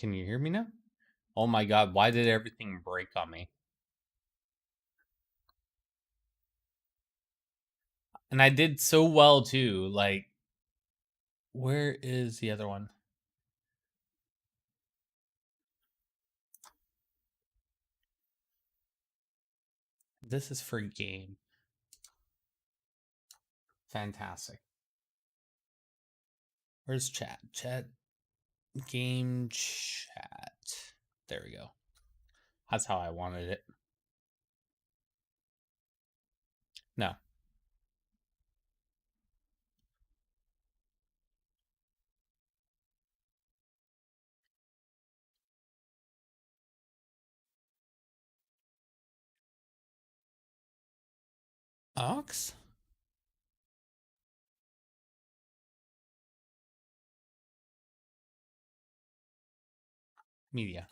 Can you hear me now? Oh my god, why did everything break on me? And I did so well too. Like, where is the other one? This is for game. Fantastic. Where's chat? Chat. Game chat. There we go. That's how I wanted it. No. Ox? Media.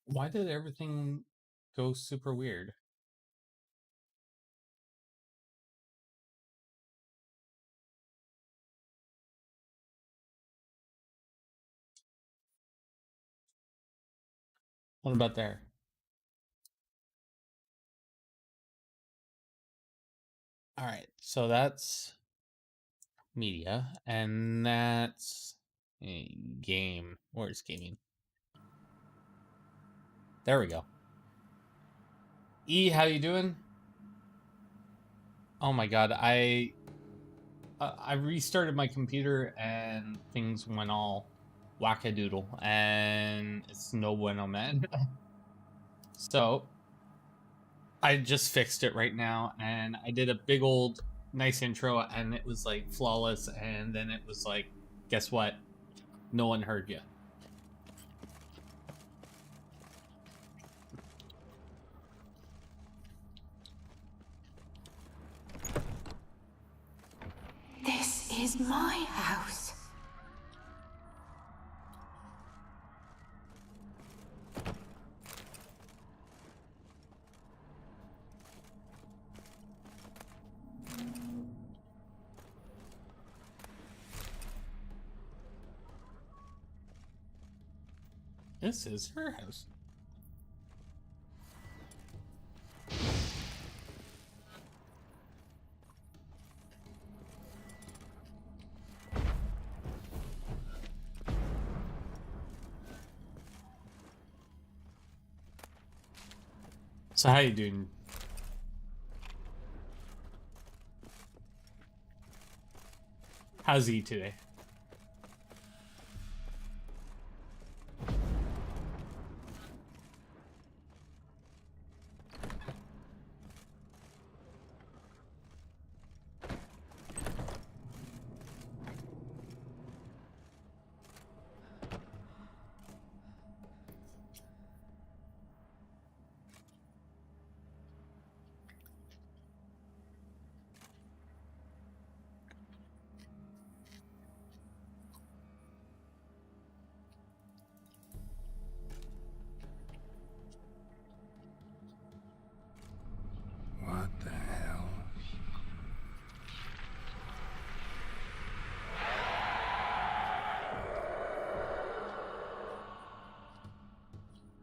Why did everything go super weird? What about there? All right, so that's media, and that's a game. Where's gaming? There we go. E, how you doing? Oh my god, I restarted my computer and things went all wackadoodle, and it's no bueno, man. So I just fixed it right now, and I did a big old nice intro, and it was like flawless, and then it was like, guess what? No one heard you. This is my house. This is her house. So how you doing? How's he today? What the hell?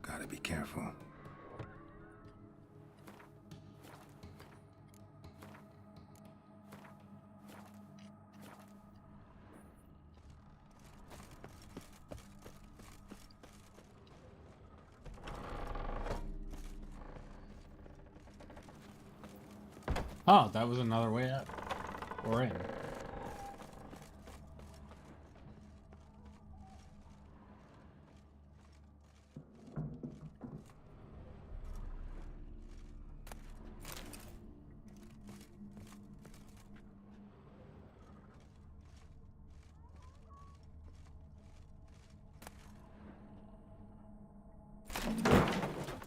Gotta be careful. Oh, that was another way up. Or in.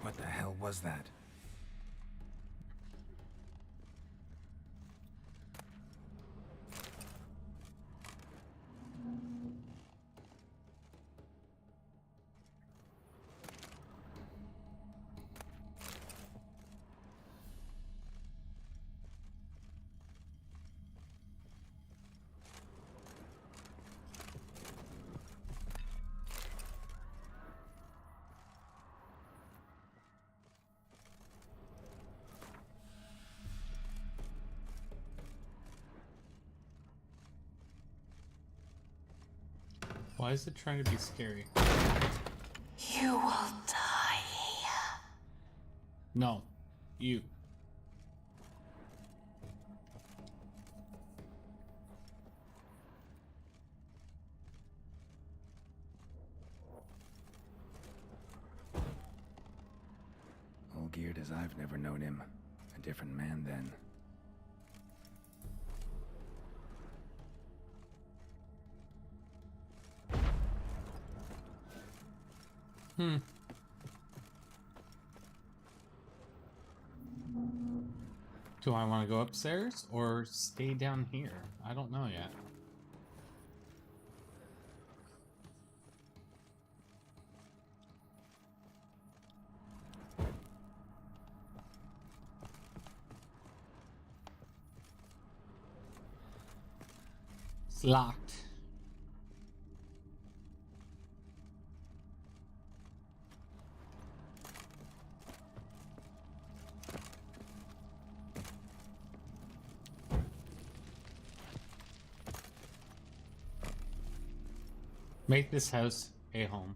What the hell was that? Why is it trying to be scary? You will die here. No. You. All geared as I've never known him. A different man then. Do I want to go upstairs or stay down here? I don't know yet. It's locked. Make this house a home.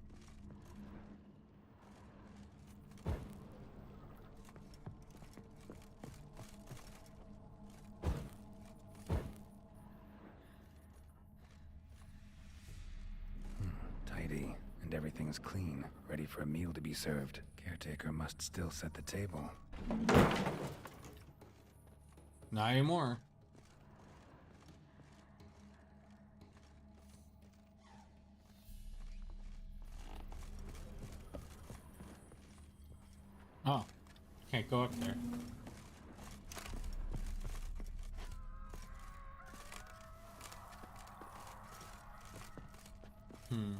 Tidy, and everything's clean, ready for a meal to be served. Caretaker must still set the table. Not anymore. Oh, can't go up there. And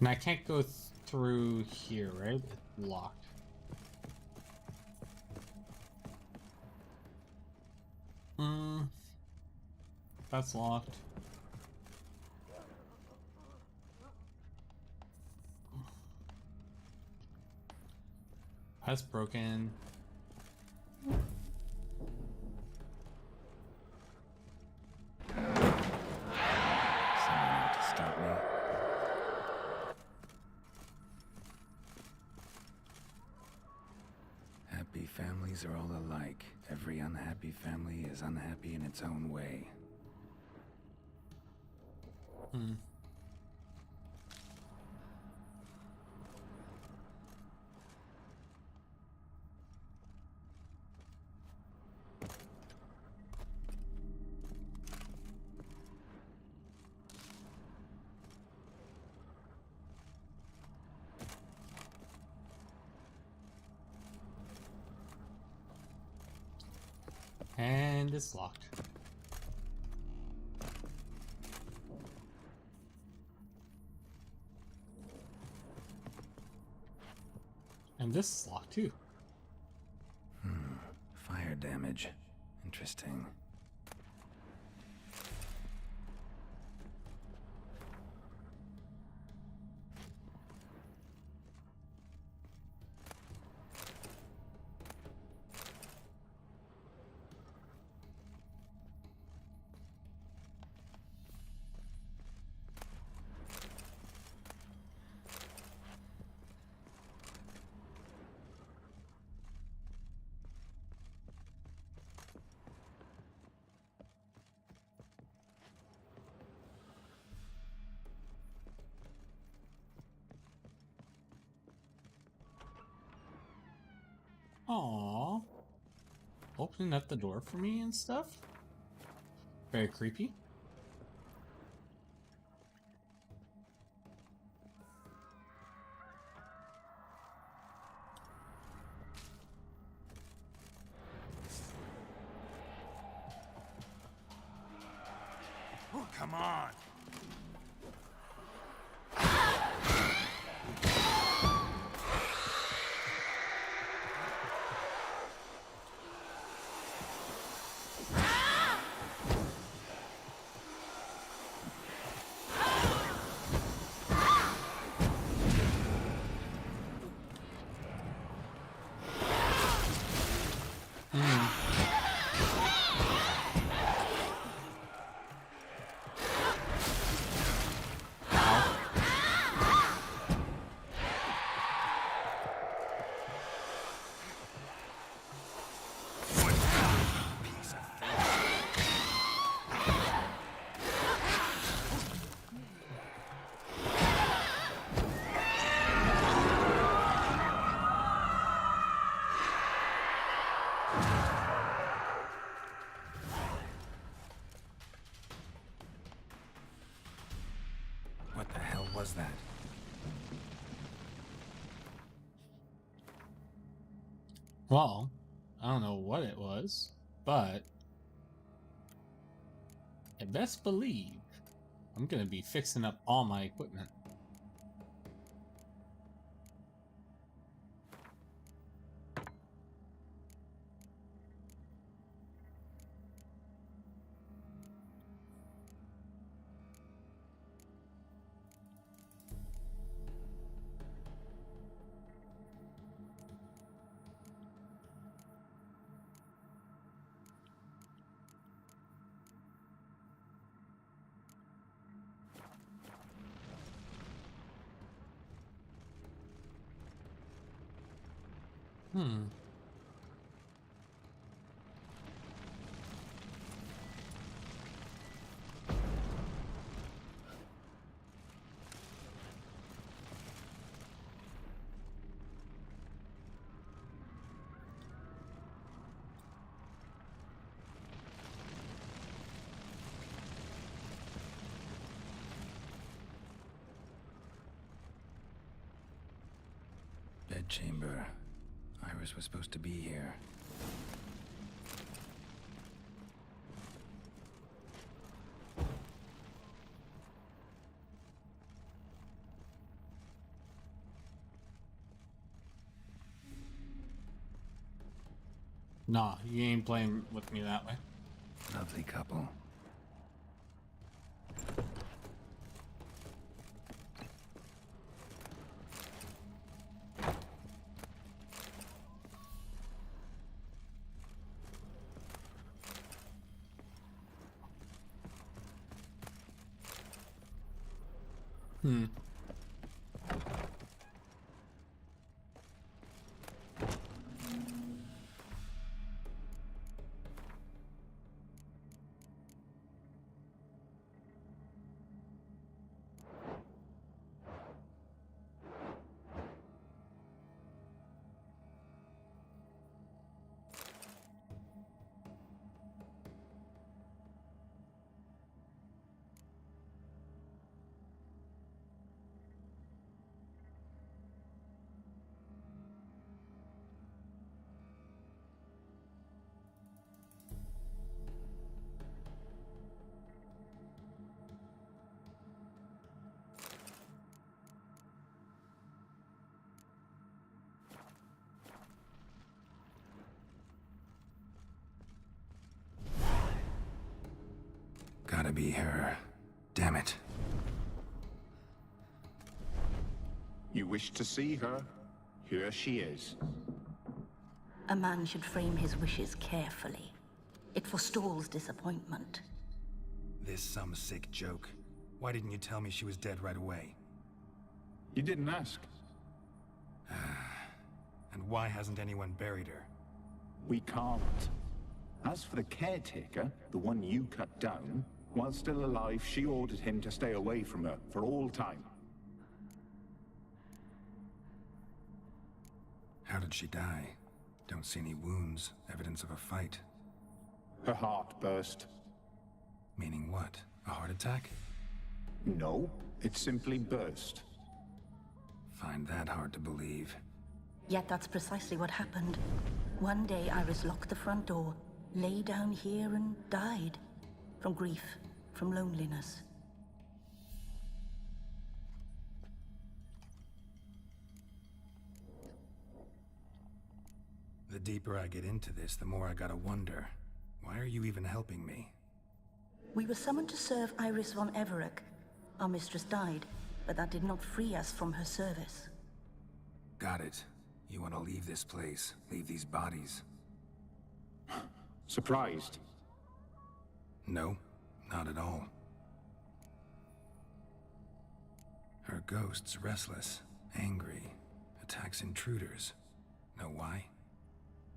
I can't go through here, right? It's locked. That's locked. That's broken. Someone out to stop me. Happy families are all alike. Every unhappy family is unhappy in its own way. And it's locked. And this is locked too. Fire damage. Interesting. Aww. Opening up the door for me and stuff. Very creepy. Oh, come on! was that? Well, I don't know what it was, but I best believe I'm gonna be fixing up all my equipment. Hmm. Bedchamber. Iris was supposed to be here. Nah, you ain't playing with me that way. Lovely couple. Hmm. Gotta be her. Damn it. You wish to see her? Here she is. A man should frame his wishes carefully. It forestalls disappointment. This some sick joke. Why didn't you tell me she was dead right away? You didn't ask. And why hasn't anyone buried her? We can't. As for the caretaker, the one you cut down, while still alive, she ordered him to stay away from her for all time. How did she die? Don't see any wounds, evidence of a fight. Her heart burst. Meaning what? A heart attack? No, it simply burst. Find that hard to believe. Yet that's precisely what happened. One day Iris locked the front door, lay down here and died. From grief, from loneliness. The deeper I get into this, the more I gotta wonder. Why are you even helping me? We were summoned to serve Iris von Everec. Our mistress died, but that did not free us from her service. Got it. You want to leave this place, leave these bodies. Surprised? No, not at all. Her ghost's restless, angry, attacks intruders. Know why?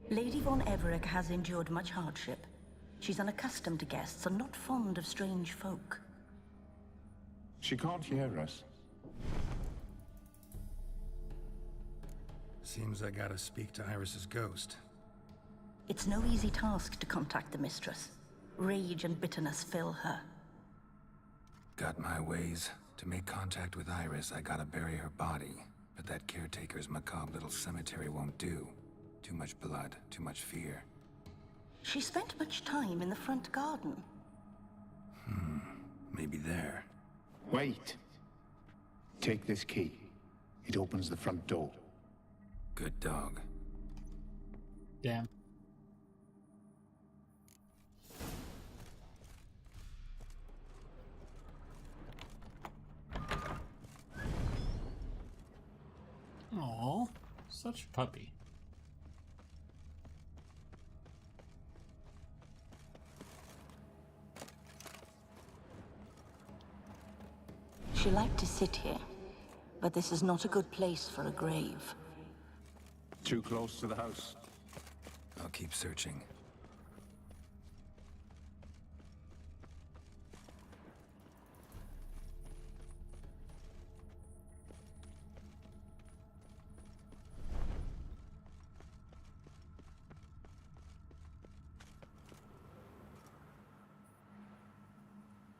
Lady von Everec has endured much hardship. She's unaccustomed to guests and not fond of strange folk. She can't hear us. Seems I gotta speak to Iris's ghost. It's no easy task to contact the mistress. Rage and bitterness fill her. Got my ways. To make contact with Iris, I gotta bury her body. But that caretaker's macabre little cemetery won't do. Too much blood, too much fear. She spent much time in the front garden. Maybe there. Wait. Take this key. It opens the front door. Good dog. Damn. Aw, such a puppy. She liked to sit here, but this is not a good place for a grave. Too close to the house. I'll keep searching.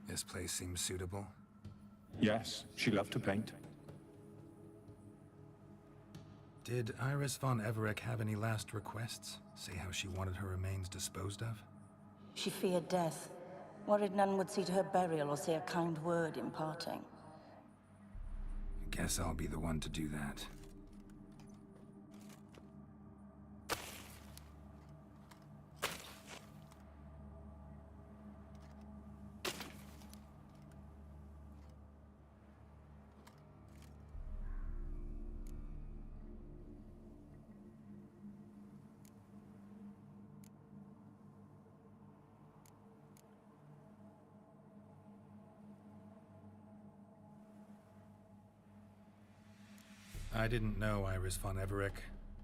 This place seems suitable. Yes, she loved to paint. Did Iris von Everec have any last requests? Say how she wanted her remains disposed of? She feared death, worried none would see to her burial or say a kind word in parting. Guess I'll be the one to do that. I didn't know Iris von Everec,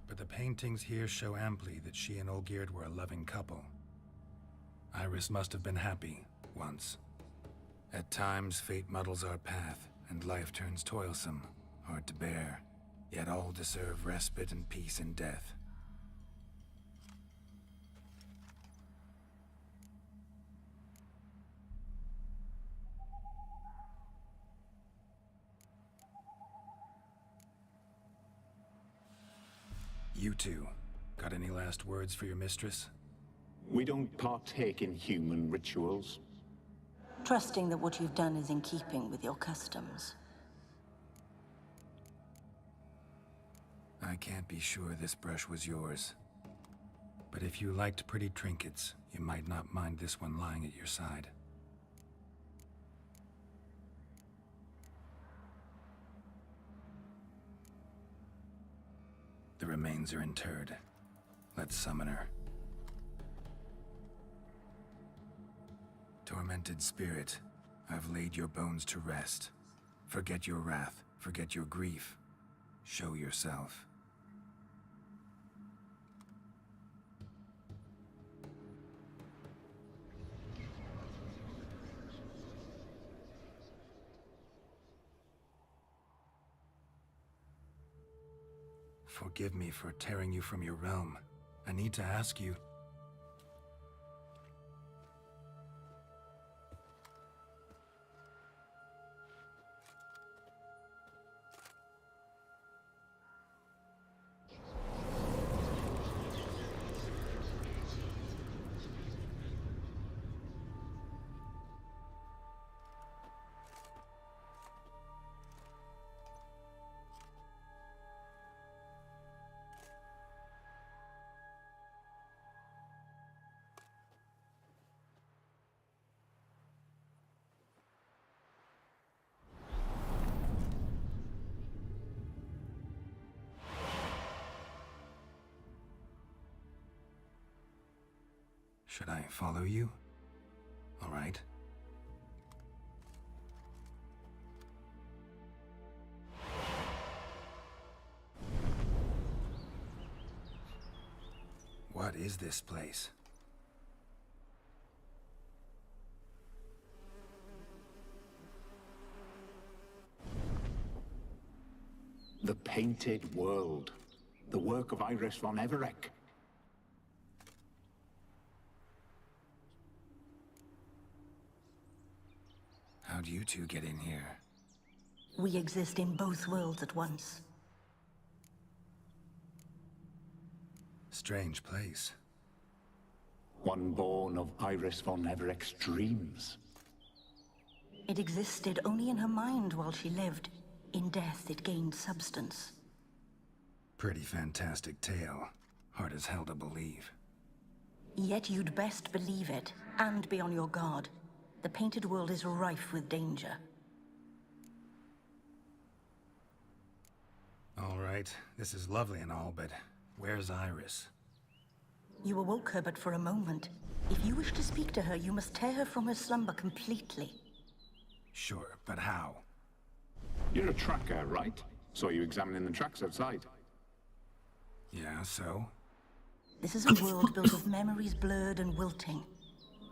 but the paintings here show amply that she and Olgierd were a loving couple. Iris must have been happy, once. At times, fate muddles our path, and life turns toilsome, hard to bear, yet all deserve respite and peace in death. You two, got any last words for your mistress? We don't partake in human rituals. Trusting that what you've done is in keeping with your customs. I can't be sure this brush was yours. But if you liked pretty trinkets, you might not mind this one lying at your side. The remains are interred. Let's summon her. Tormented spirit, I've laid your bones to rest. Forget your wrath, forget your grief. Show yourself. Forgive me for tearing you from your realm. I need to ask you. Should I follow you? All right. What is this place? The Painted World. The work of Iris von Everec. How'd you two get in here? We exist in both worlds at once. Strange place. One born of Iris von Evereck's dreams. It existed only in her mind while she lived. In death, it gained substance. Pretty fantastic tale. Hard as hell to believe. Yet you'd best believe it, and be on your guard. The painted world is rife with danger. All right, this is lovely and all, but where's Iris? You awoke her but for a moment. If you wish to speak to her, you must tear her from her slumber completely. Sure, but how? You're a tracker, right? Saw you examining the tracks outside. Yeah, so? This is a world built of memories blurred and wilting.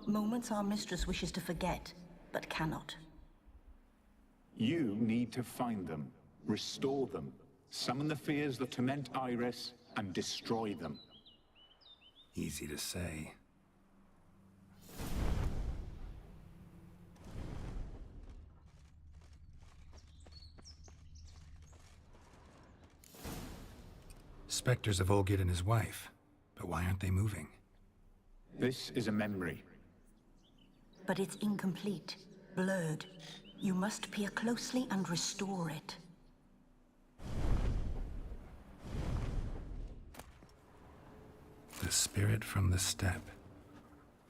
Moments our mistress wishes to forget, but cannot. You need to find them, restore them, summon the fears that torment Iris, and destroy them. Easy to say. Spectres of Olgierd and his wife. But why aren't they moving? This is a memory. But it's incomplete, blurred. You must peer closely and restore it. The spirit from the steppe.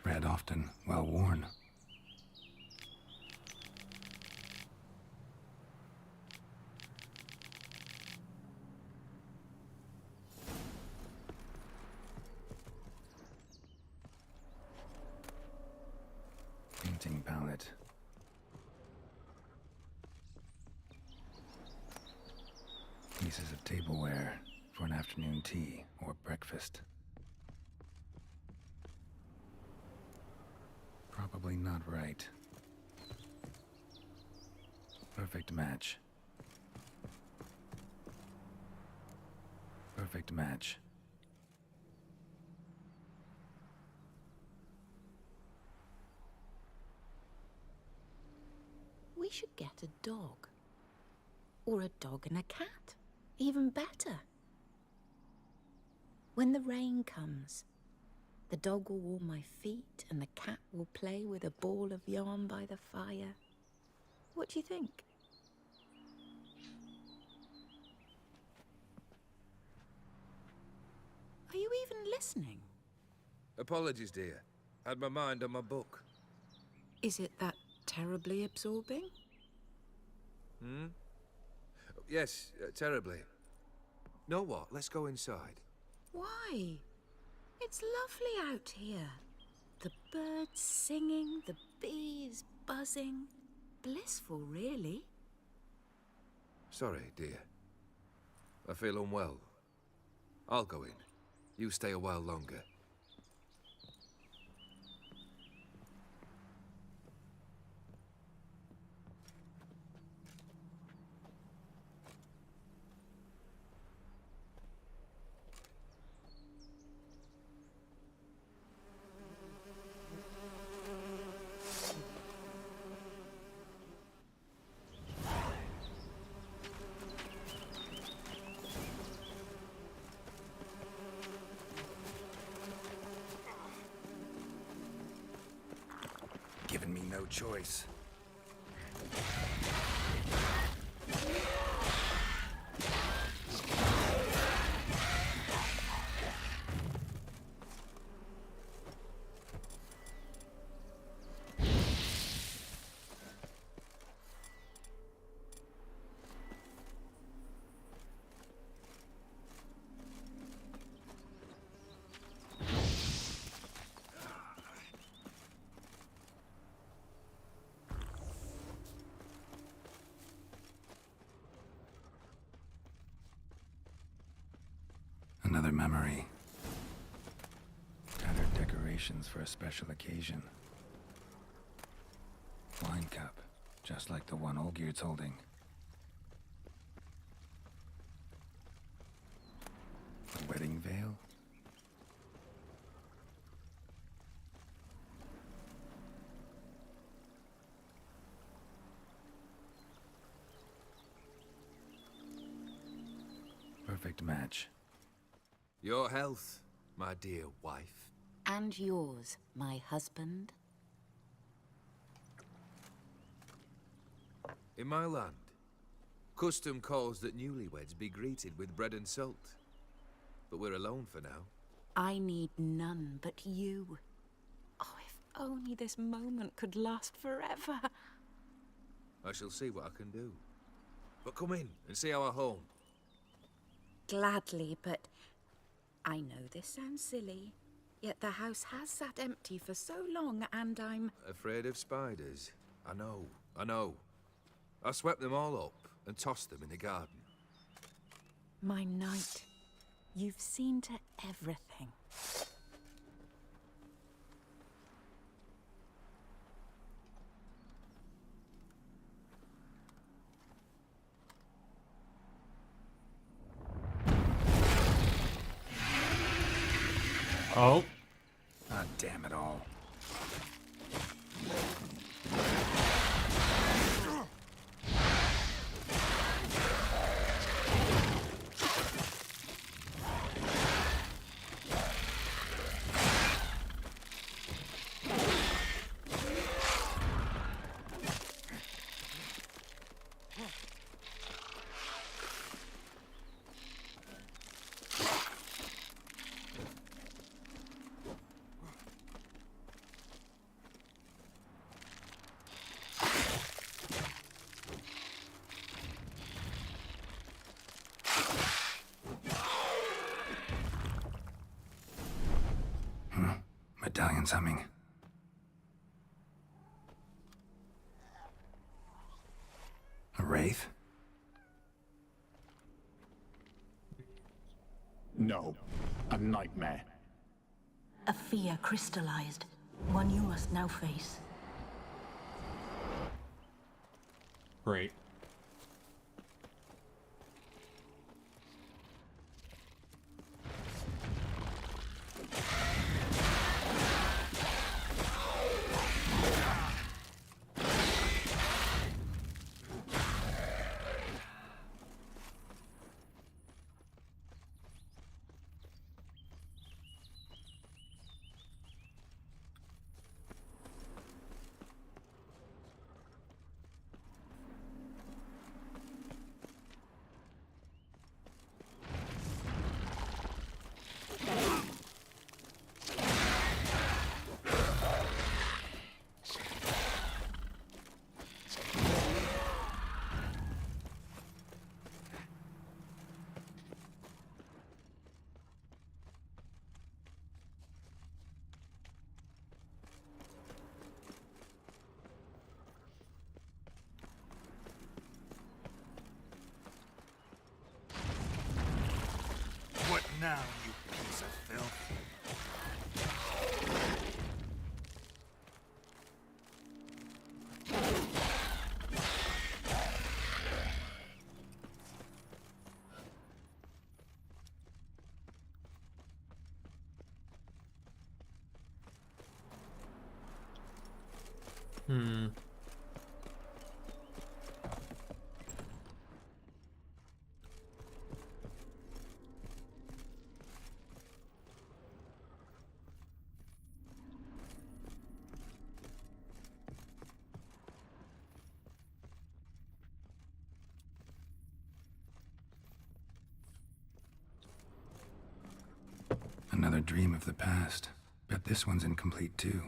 Read often, well worn. Painting palette. Pieces of tableware for an afternoon tea or breakfast. Probably not right. Perfect match. Perfect match. We should get a dog. Or a dog and a cat. Even better. When the rain comes, the dog will warm my feet and the cat will play with a ball of yarn by the fire. What do you think? Are you even listening? Apologies, dear. Had my mind on my book. Is it that terribly absorbing? Yes, terribly. Know what? Let's go inside. Why? It's lovely out here. The birds singing, the bees buzzing. Blissful, really. Sorry, dear. I feel unwell. I'll go in. You stay a while longer. Given me no choice. Another memory. Gathered decorations for a special occasion. Wine cup, just like the one Olgierd's holding. A wedding veil? perfect match. Your health, my dear wife. And yours, my husband. In my land, custom calls that newlyweds be greeted with bread and salt. But we're alone for now. I need none but you. Oh, if only this moment could last forever. I shall see what I can do. But come in and see our home. Gladly, but I know this sounds silly, yet the house has sat empty for so long, and I'm... Afraid of spiders? I know. I swept them all up and tossed them in the garden. My knight, you've seen to everything. Oh. Ah, damn it all. Medallion's humming. A wraith? No, a nightmare. A fear crystallized, one you must now face. Great. What now, you piece of filth? Another dream of the past. Bet this one's incomplete too.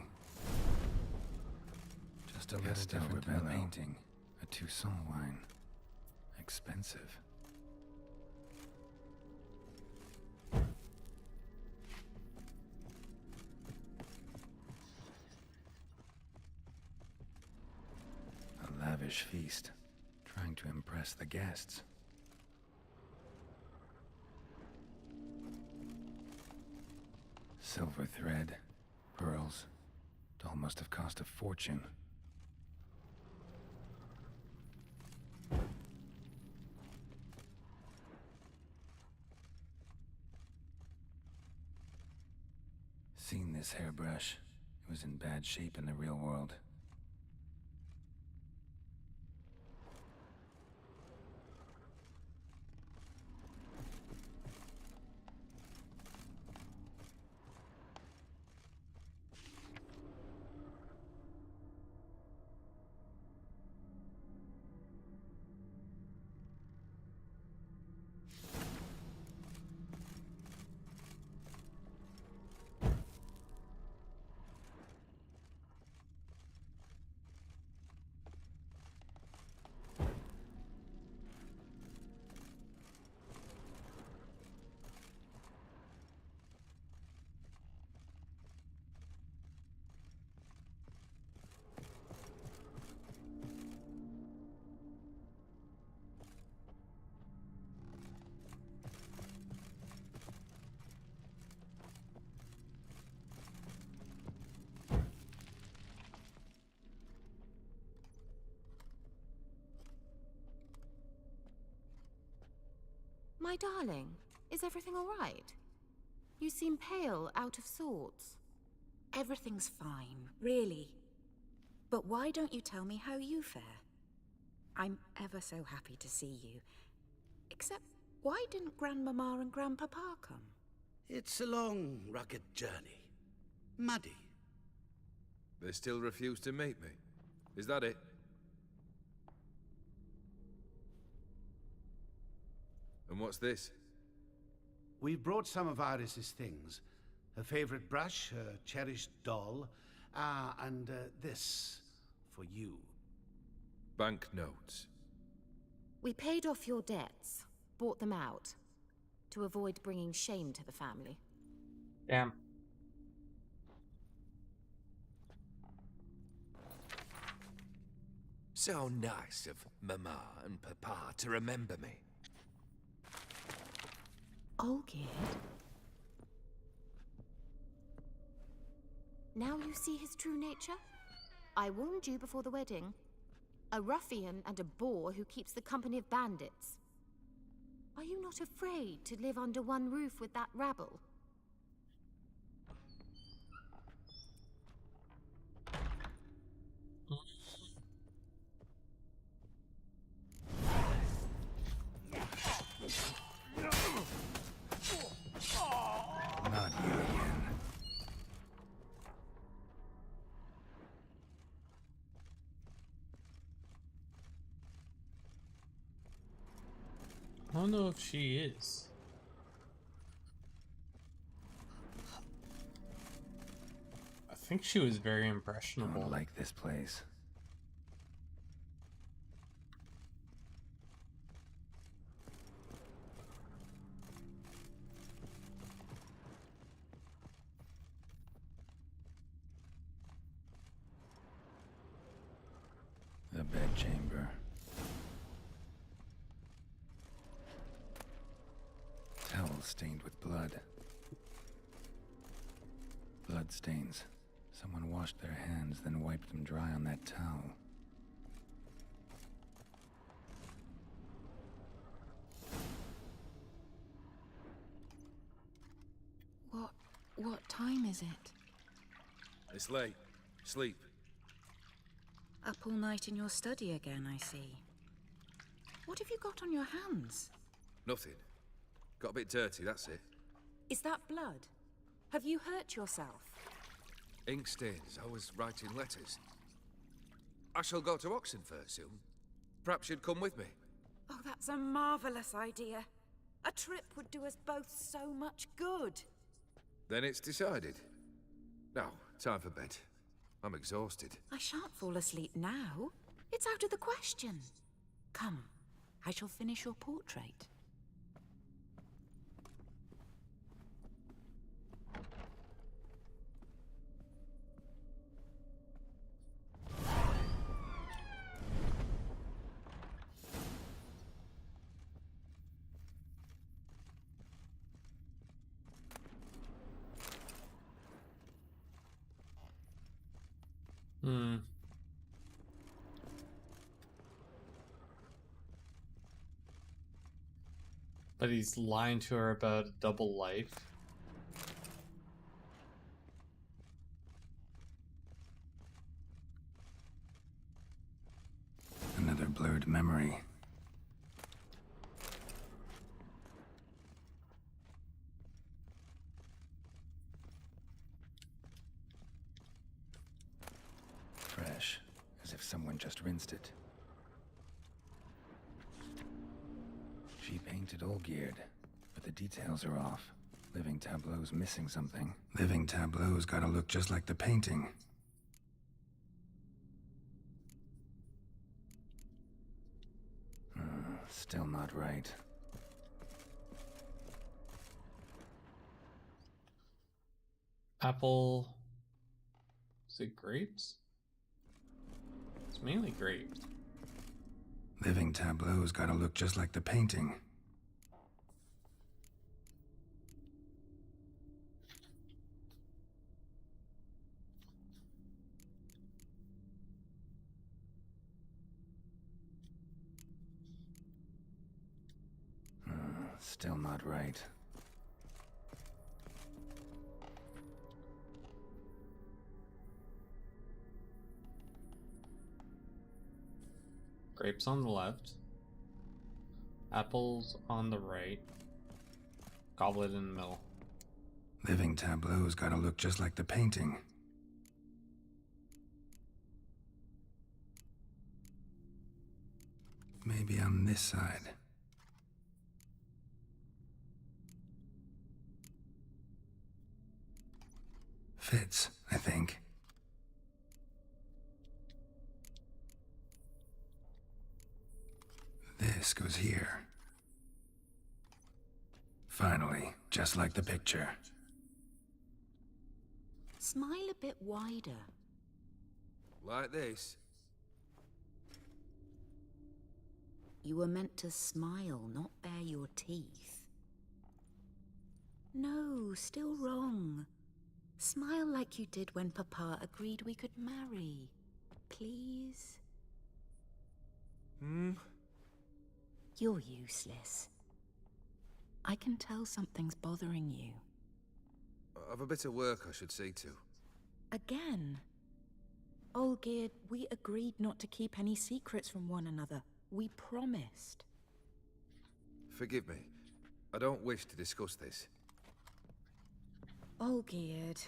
Just a little different than the painting. A Toussaint wine. Expensive. A lavish feast. Trying to impress the guests. Silver thread, pearls. It all must have cost a fortune. Seen this hairbrush. It was in bad shape in the real world. darling. Is everything all right? You seem pale, out of sorts. Everything's fine, really. But why don't you tell me how you fare? I'm ever so happy to see you. Except, why didn't Grandmama and Grandpapa come? It's a long, rugged journey. Muddy. They still refuse to meet me. Is that it? And what's this? We've brought some of Iris's things. Her favorite brush, her cherished doll, and this for you. Banknotes. We paid off your debts, bought them out, to avoid bringing shame to the family. Damn. So nice of Mama and Papa to remember me. Olgierd? Now you see his true nature? I warned you before the wedding. A ruffian and a boor who keeps the company of bandits. Are you not afraid to live under one roof with that rabble? Not you again. I don't know if she is. I think she was very I impressionable. don't like this place. The bedchamber. Towel stained with blood. Blood stains. Someone washed their hands, then wiped them dry on that towel. What time is it? It's late. Sleep. Up all night in your study again, I see. What have you got on your hands? Nothing. Got a bit dirty, that's it. Is that blood? Have you hurt yourself? Ink stains. I was writing letters. I shall go to Oxenfurt soon. Perhaps you'd come with me. Oh, that's a marvelous idea. A trip would do us both so much good. Then it's decided. Now, time for bed. I'm exhausted. I shan't fall asleep now. It's out of the question. Come, I shall finish your portrait. But he's lying to her about a double life. Another blurred memory. Fresh, as if someone just rinsed it. She painted Olgierd, but the details are off. Living Tableau's missing something. Living Tableau's gotta look just like the painting. Still not right. Apple. Is it grapes? It's mainly grapes. Living Tableau's gotta look just like the painting. Still not right. Grapes on the left. Apples on the right. Goblet in the middle. Living tableau's gotta look just like the painting. Maybe on this side. Fits, I think. This goes here. Finally, just like the picture. Smile a bit wider. Like this. You were meant to smile, not bare your teeth. No, still wrong. Smile like you did when Papa agreed we could marry. Please? You're useless. I can tell something's bothering you. I've a bit of work I should see to. Again? Olgierd, we agreed not to keep any secrets from one another. We promised. Forgive me. I don't wish to discuss this. Olgierd.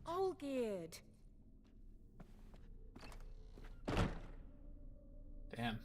Olgierd! Damn.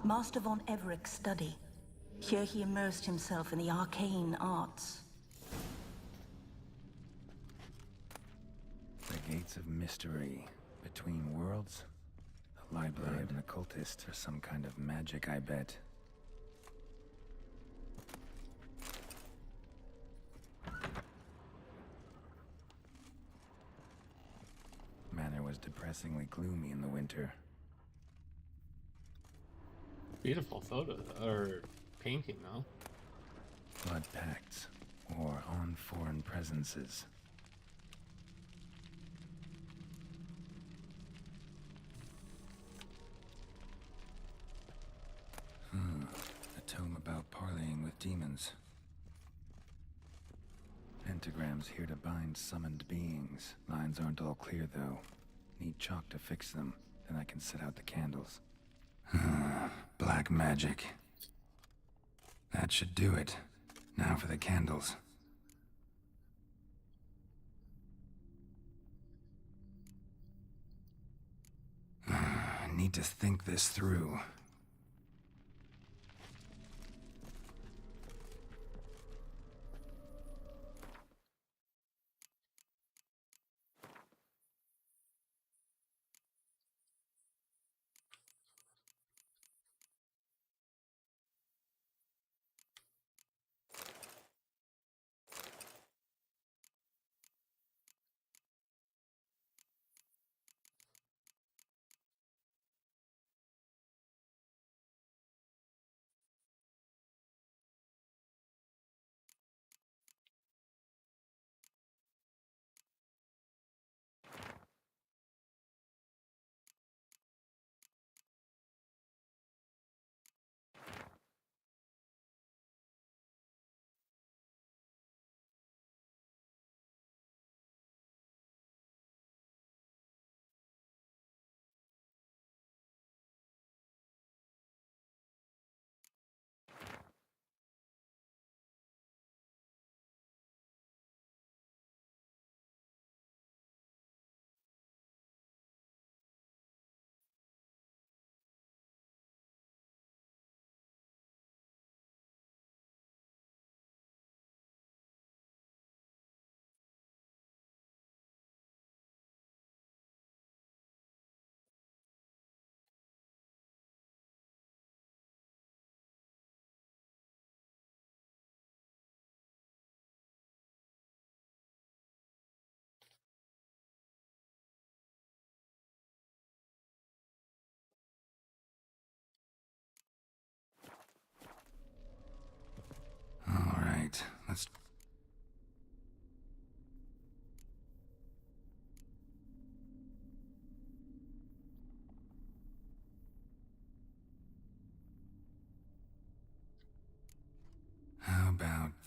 Master von Everek's study. Here he immersed himself in the arcane arts. The gates of mystery between worlds? The library of an occultist or some kind of magic, I bet. Manor was depressingly gloomy in the winter. Beautiful photo, or painting, though. Blood pacts, or on foreign presences. A tome about parleying with demons. Pentagrams here to bind summoned beings. Lines aren't all clear, though. Need chalk to fix them, then I can set out the candles. Black magic. That should do it. Now for the candles. I need to think this through.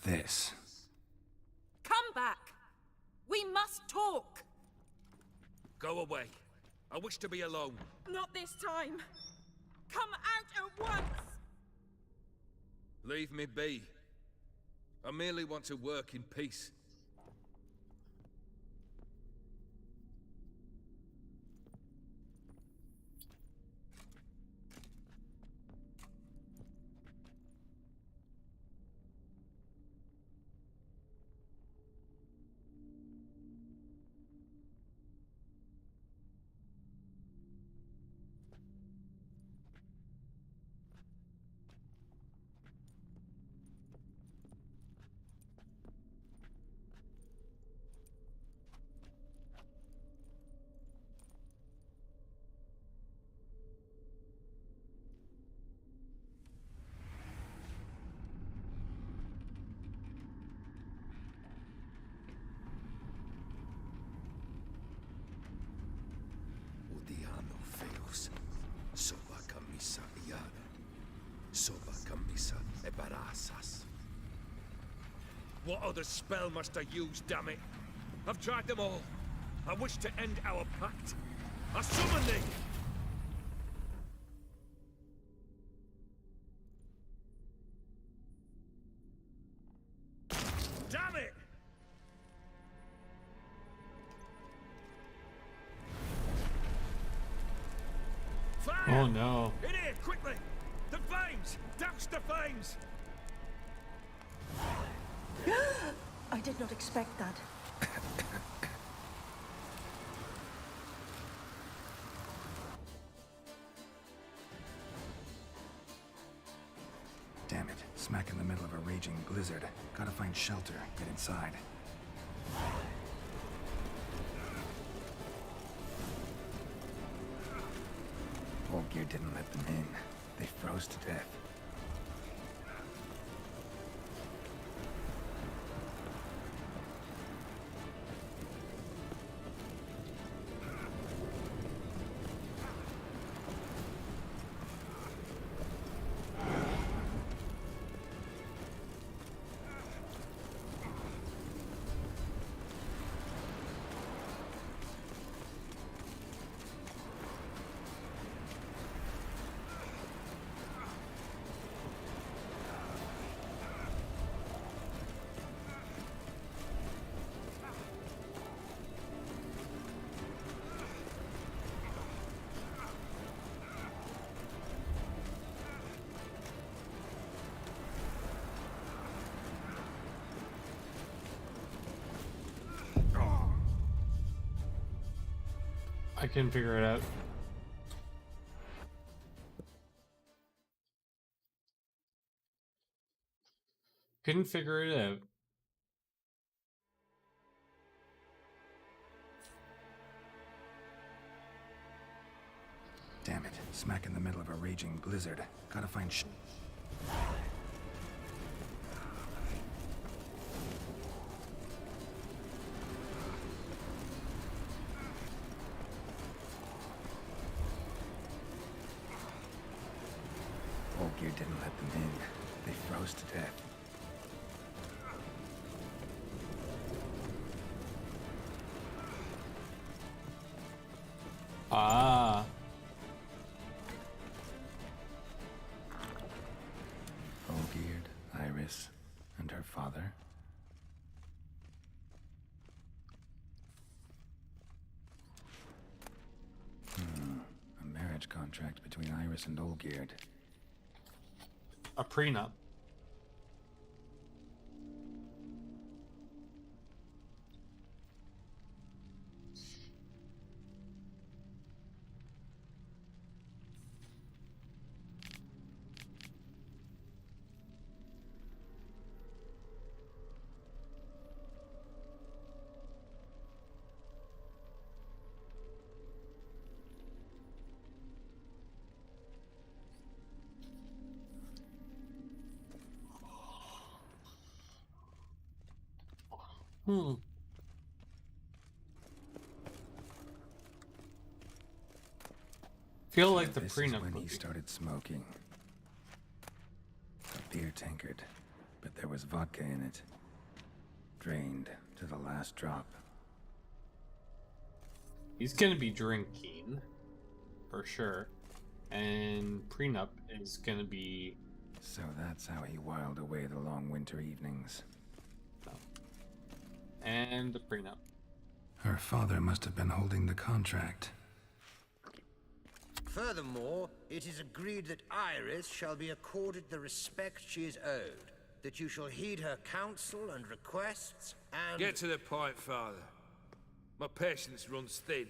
this. Come back! We must talk! Go away. I wish to be alone. Not this time! Come out at once! Leave me be. I merely want to work in peace. Odiano feos. Soba camisa iada. Soba camisa e barasas. What other spell must I use, damn it? I've tried them all. I wish to end our pact. I summon thee! Damn it! Fire! Oh no. In here, quickly! The flames! Douse the flames! I did not expect that. Damn it. Smack in the middle of a raging blizzard. Gotta find shelter. Get inside. Olgierd didn't let them in. They froze to death. I can figure it out. Couldn't figure it out. Damn it. Smack in the middle of a raging blizzard. Gotta find Olgierd didn't let them in. They froze to death. Ah. Olgierd, Iris, and her father. A marriage contract between Iris and Olgierd. A prenup. Feel like the This is prenup when would he be. started smoking. A beer tankard. but there was vodka in it. Drained to the last drop. He's gonna be drinking, for sure. And Prenup is gonna be... So that's how he whiled away the long winter evenings. And the Prenup. Her father must have been holding the contract. Furthermore, it is agreed that Iris shall be accorded the respect she is owed, that you shall heed her counsel and requests, and... Get to the point, Father. My patience runs thin.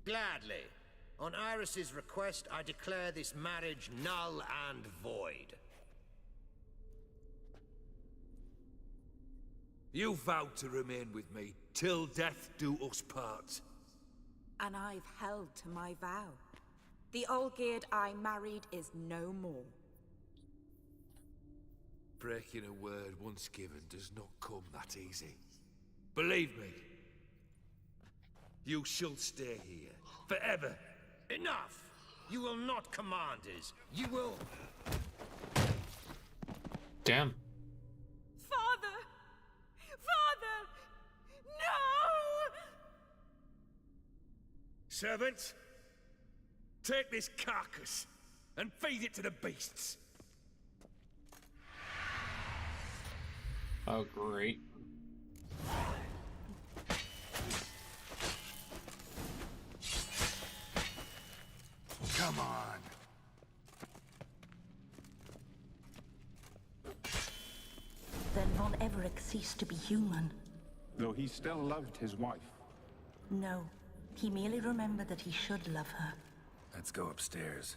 Gladly. On Iris's request, I declare this marriage null and void. You vowed to remain with me till death do us part. And I've held to my vow. The Olgierd I married is no more. Breaking a word once given does not come that easy. Believe me. You shall stay here. Forever. Enough! You will not command us. You will... Damn. Father! Father! No! Servants, take this carcass and feed it to the beasts. Oh, great. Come on. Then Von Everec ceased to be human. Though he still loved his wife. No, he merely remembered that he should love her. Let's go upstairs.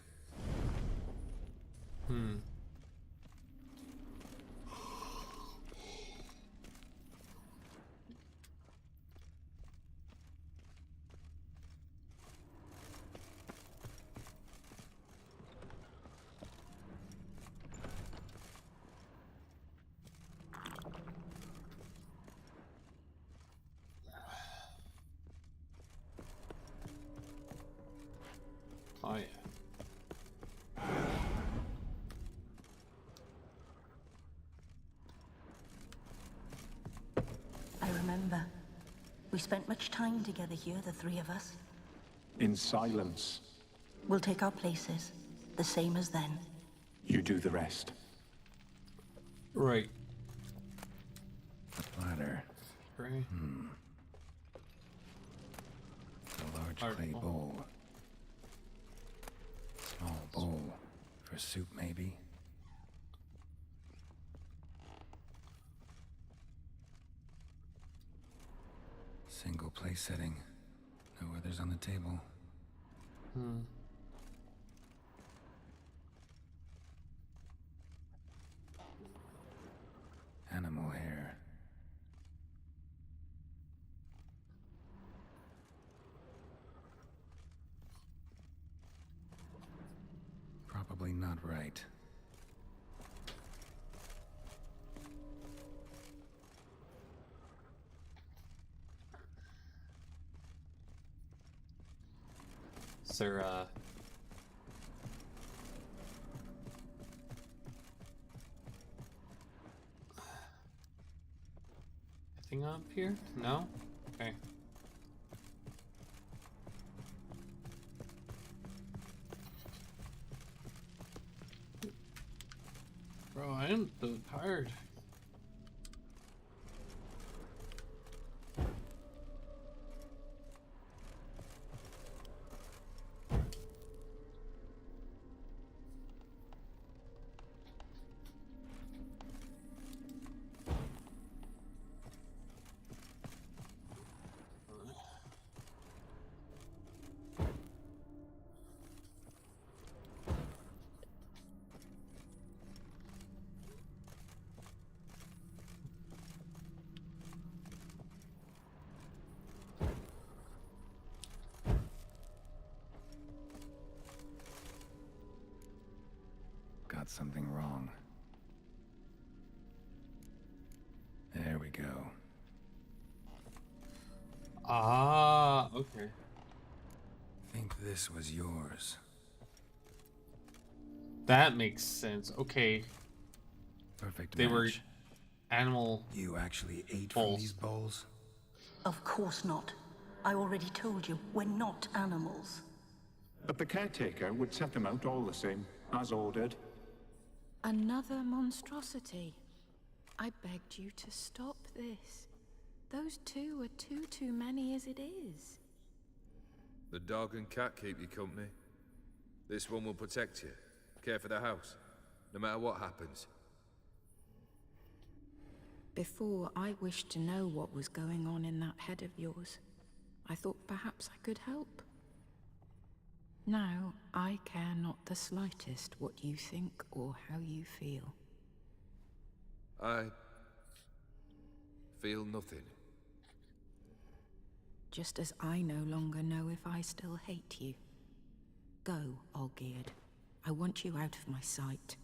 Oh, yeah. I remember. We spent much time together here, the three of us. In silence. We'll take our places, the same as then. You do the rest. Right. The platter. Right. A large Large clay bowl. bowl. Small bowl. For soup, maybe? Single place setting. No others on the table. Animal hair. Probably not right. Is there, anything up here? No? Okay. Bro, I am so tired. Got something wrong. There we go. Ah, okay. Think this was yours. That makes sense. Okay. Perfect They were match. animal. You actually ate Bowls. from these bowls? Of course not. I already told you, we're not animals. But the caretaker would set them out all the same, as ordered. Another monstrosity. I begged you to stop this. Those two are too many as it is. The dog and cat keep you company. This one will protect you, care for the house, no matter what happens. Before, I wished to know what was going on in that head of yours. I thought perhaps I could help. Now, I care not the slightest what you think or how you feel. I feel nothing. Just as I no longer know if I still hate you. Go, Olgierd. I want you out of my sight.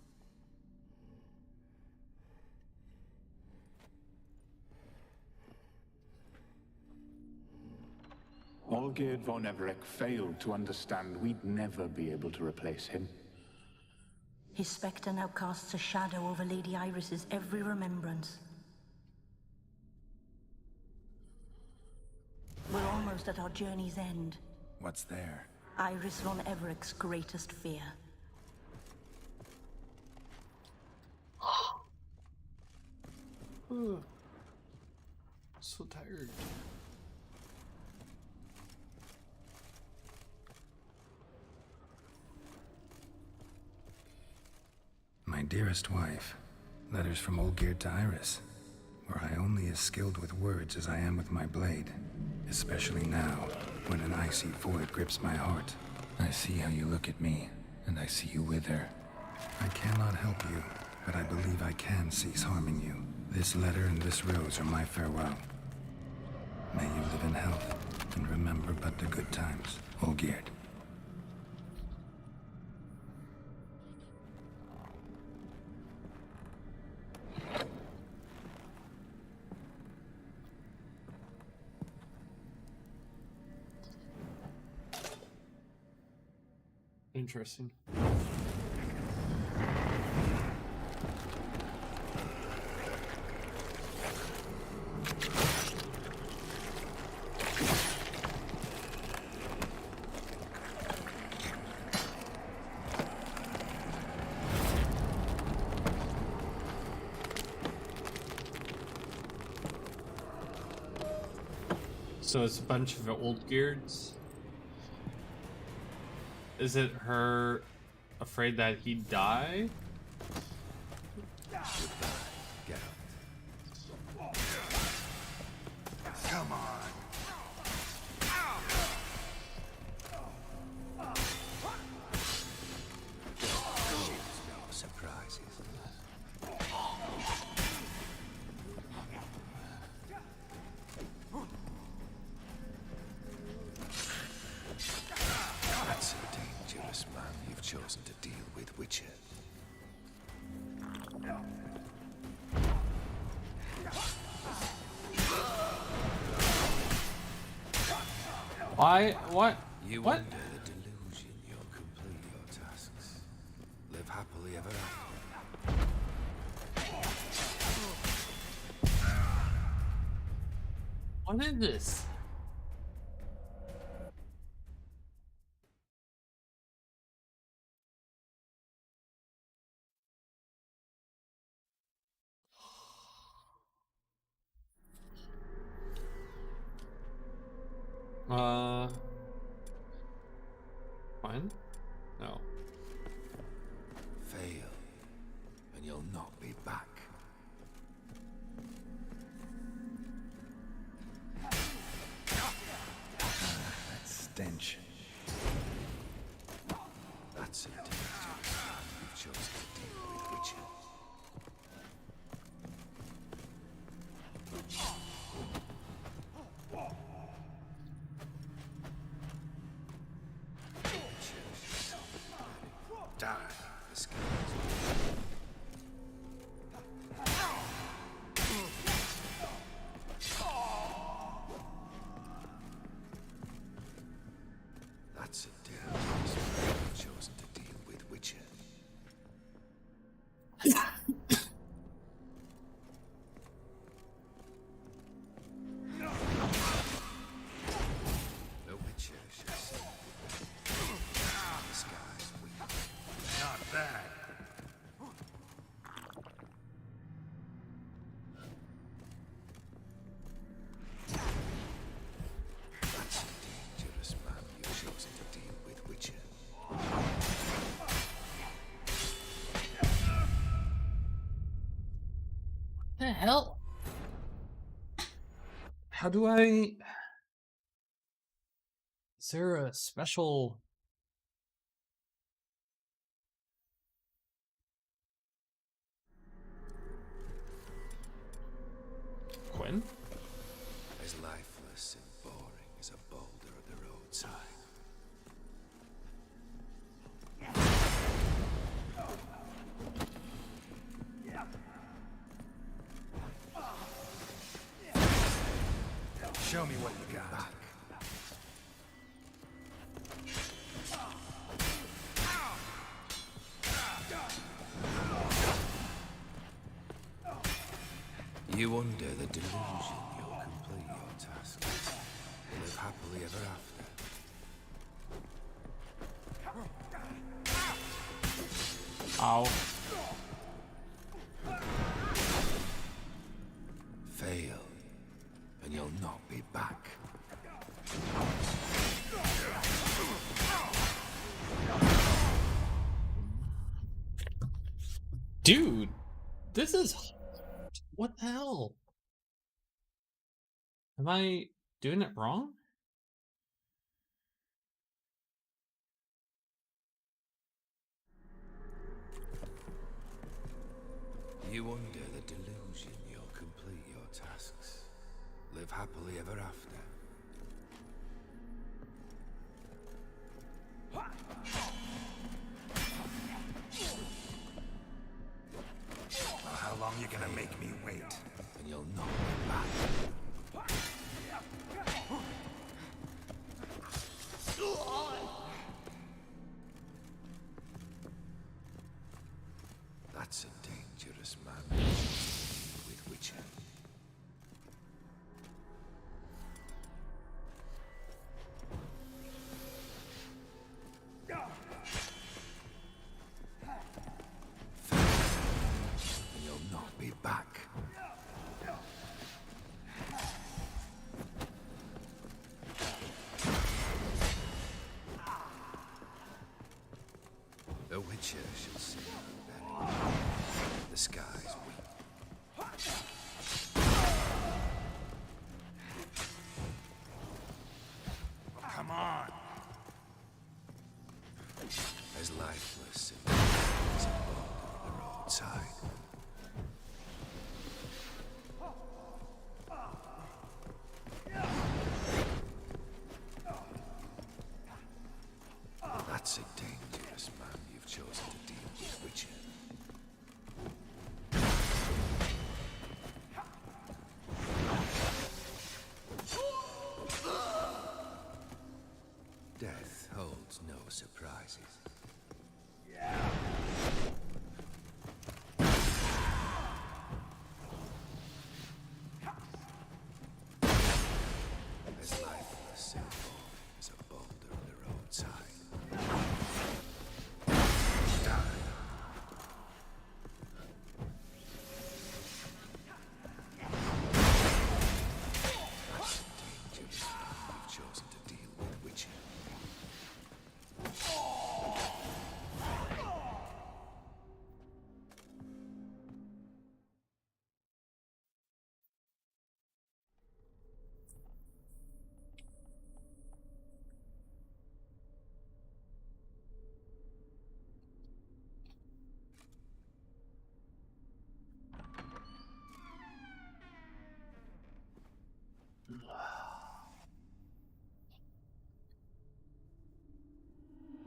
Olgierd von Everec failed to understand we'd never be able to replace him. His spectre now casts a shadow over Lady Iris's every remembrance. We're almost at our journey's end. What's there? Iris von Everec's greatest fear. So tired. My dearest wife, letters from Olgierd to Iris. Were I only as skilled with words as I am with my blade, especially now, when an icy void grips my heart. I see how you look at me, and I see you wither. I cannot help you, but I believe I can cease harming you. This letter and this rose are my farewell. May you live in health, and remember but the good times, Olgierd. Interesting. So it's a bunch of old Geards. Is it her afraid that he'd die? Get out. Come on! No surprises. That's a dangerous man you've chosen to deal with, Witcher. Why? What? You What? under the delusion you'll complete your tasks. Live happily ever after. What is this? When? No. Fail, and you'll not be back. That stench. That's a dangerous man you've chosen to deal with, Witcher. Die, the skills. That's a dangerous man you've chosen to deal with, Witcher. hell? How do I... Is there a special... Quinn? As lifeless and boring as a boulder at the roadside. Show me what you got. You under the delusion you'll complete your tasks. Live happily ever after. Ow. Fail, and you'll not be back. Dude, this is... What the hell? Am I doing it wrong? You under the delusion you'll complete your tasks. Live happily ever after. Well, how long you gonna make me wait? And you'll not be back. That's a dangerous man with Witcher. And you'll not be back. A Witcher shall see very the skies weep. Come on. As lifeless and as a boulder at the roadside. That's a dangerous man you've chosen to deal with, Witcher. Death holds no surprises. As lifeless and boring as a boulder on the roadside. That's a dangerous man you've chosen to deal with, Witcher.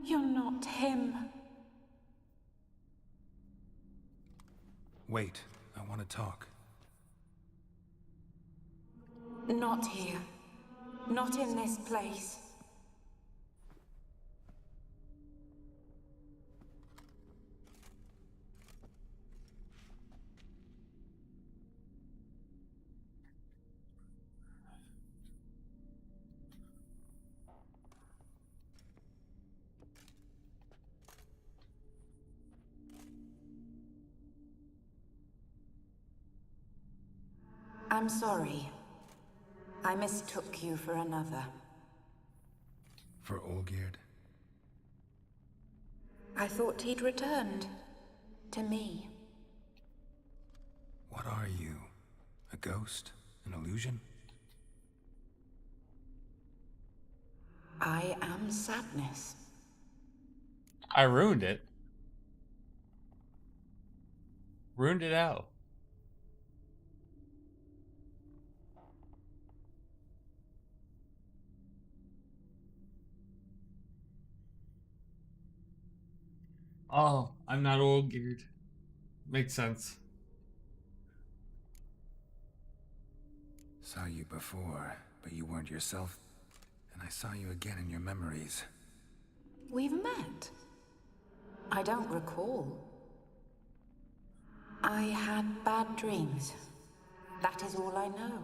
You're not him. Wait, I want to talk. Not here. Not in this place. I'm sorry. I mistook you for another. For Olgierd? I thought he'd returned. To me. What are you? A ghost? An illusion? I am sadness. I ruined it. Ruined it out. Oh, I'm not old geared. Makes sense. Saw you before, but you weren't yourself. And I saw you again in your memories. We've met. I don't recall. I had bad dreams. That is all I know.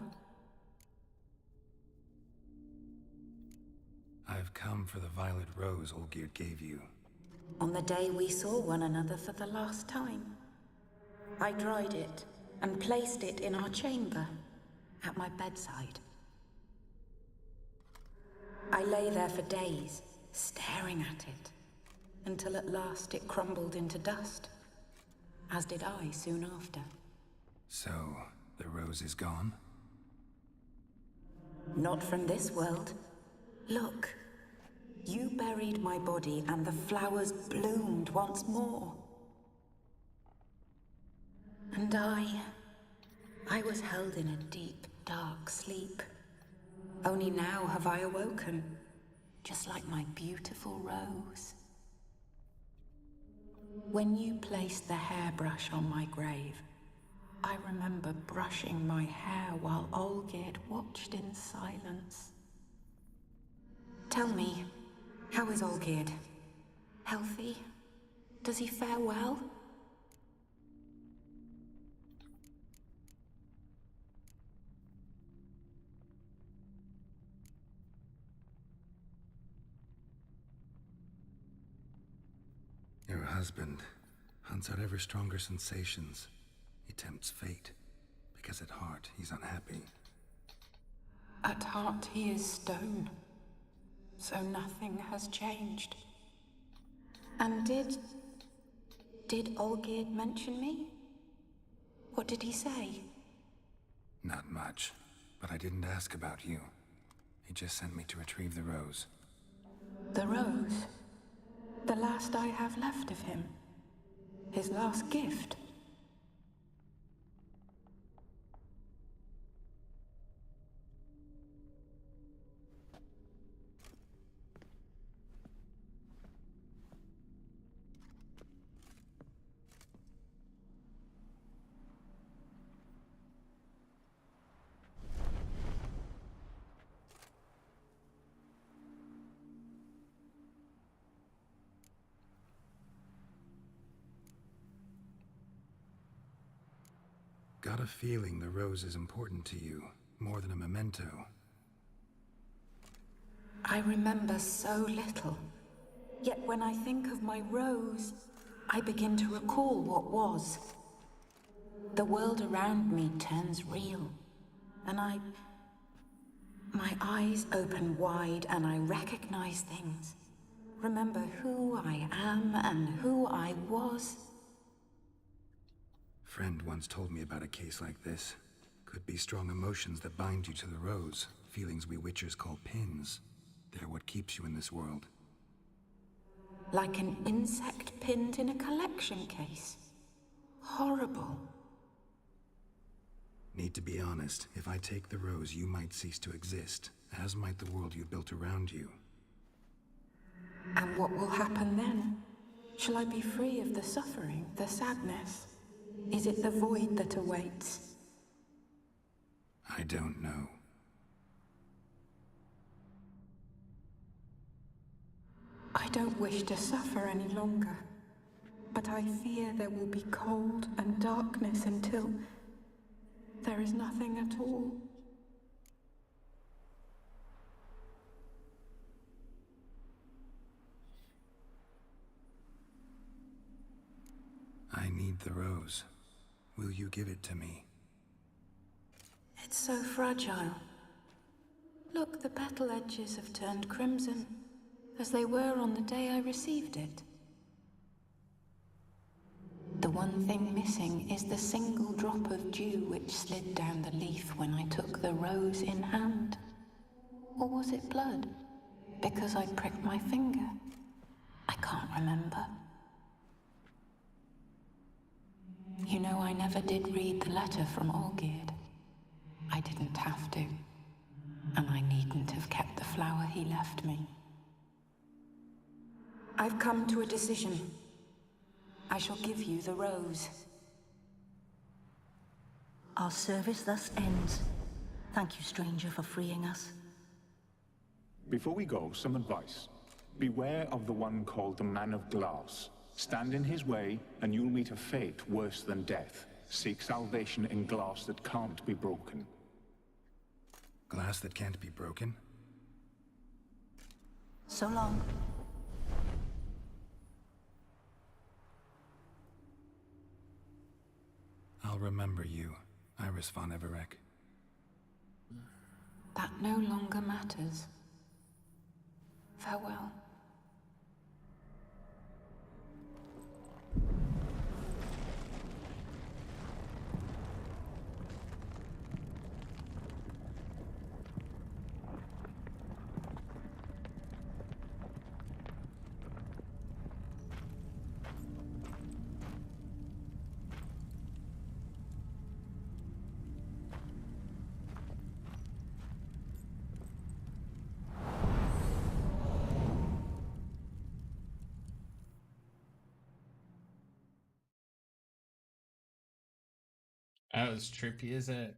I've come for the violet rose Olgierd gave you. On the day we saw one another for the last time, I dried it and placed it in our chamber, at my bedside. I lay there for days, staring at it, until at last it crumbled into dust, as did I soon after. So, the rose is gone? Not from this world. Look. You buried my body and the flowers bloomed once more. And I was held in a deep, dark sleep. Only now have I awoken, just like my beautiful rose. When you placed the hairbrush on my grave, I remember brushing my hair while Olgierd watched in silence. Tell me, how is Olgierd? Healthy? Does he fare well? Your husband hunts out ever stronger sensations. He tempts fate, because at heart he's unhappy. At heart he is stone, so nothing has changed. And did Olgierd mention me? What did he say? Not much, but I didn't ask about you. He just sent me to retrieve the rose. The rose? The last I have left of him? His last gift? Got a feeling the rose is important to you, more than a memento. I remember so little. Yet when I think of my rose, I begin to recall what was. The world around me turns real, and my eyes open wide and I recognize things. Remember who I am and who I was. Friend once told me about a case like this. Could be strong emotions that bind you to the rose. Feelings we witchers call pins. They're what keeps you in this world. Like an insect pinned in a collection case. Horrible. Need to be honest. If I take the rose, you might cease to exist, as might the world you built around you. And what will happen then? Shall I be free of the suffering, the sadness? Is it the void that awaits? I don't know. I don't wish to suffer any longer, but I fear there will be cold and darkness until there is nothing at all. I need the rose. Will you give it to me? It's so fragile. Look, the petal edges have turned crimson, as they were on the day I received it. The one thing missing is the single drop of dew which slid down the leaf when I took the rose in hand. Or was it blood? Because I pricked my finger? I can't remember. You know, I never did read the letter from Olgierd. I didn't have to. And I needn't have kept the flower he left me. I've come to a decision. I shall give you the rose. Our service thus ends. Thank you, stranger, for freeing us. Before we go, some advice. Beware of the one called the Man of Glass. Stand in his way, and you'll meet a fate worse than death. Seek salvation in glass that can't be broken. Glass that can't be broken? So long. I'll remember you, Iris von Everec. That no longer matters. Farewell. That was trippy as heck.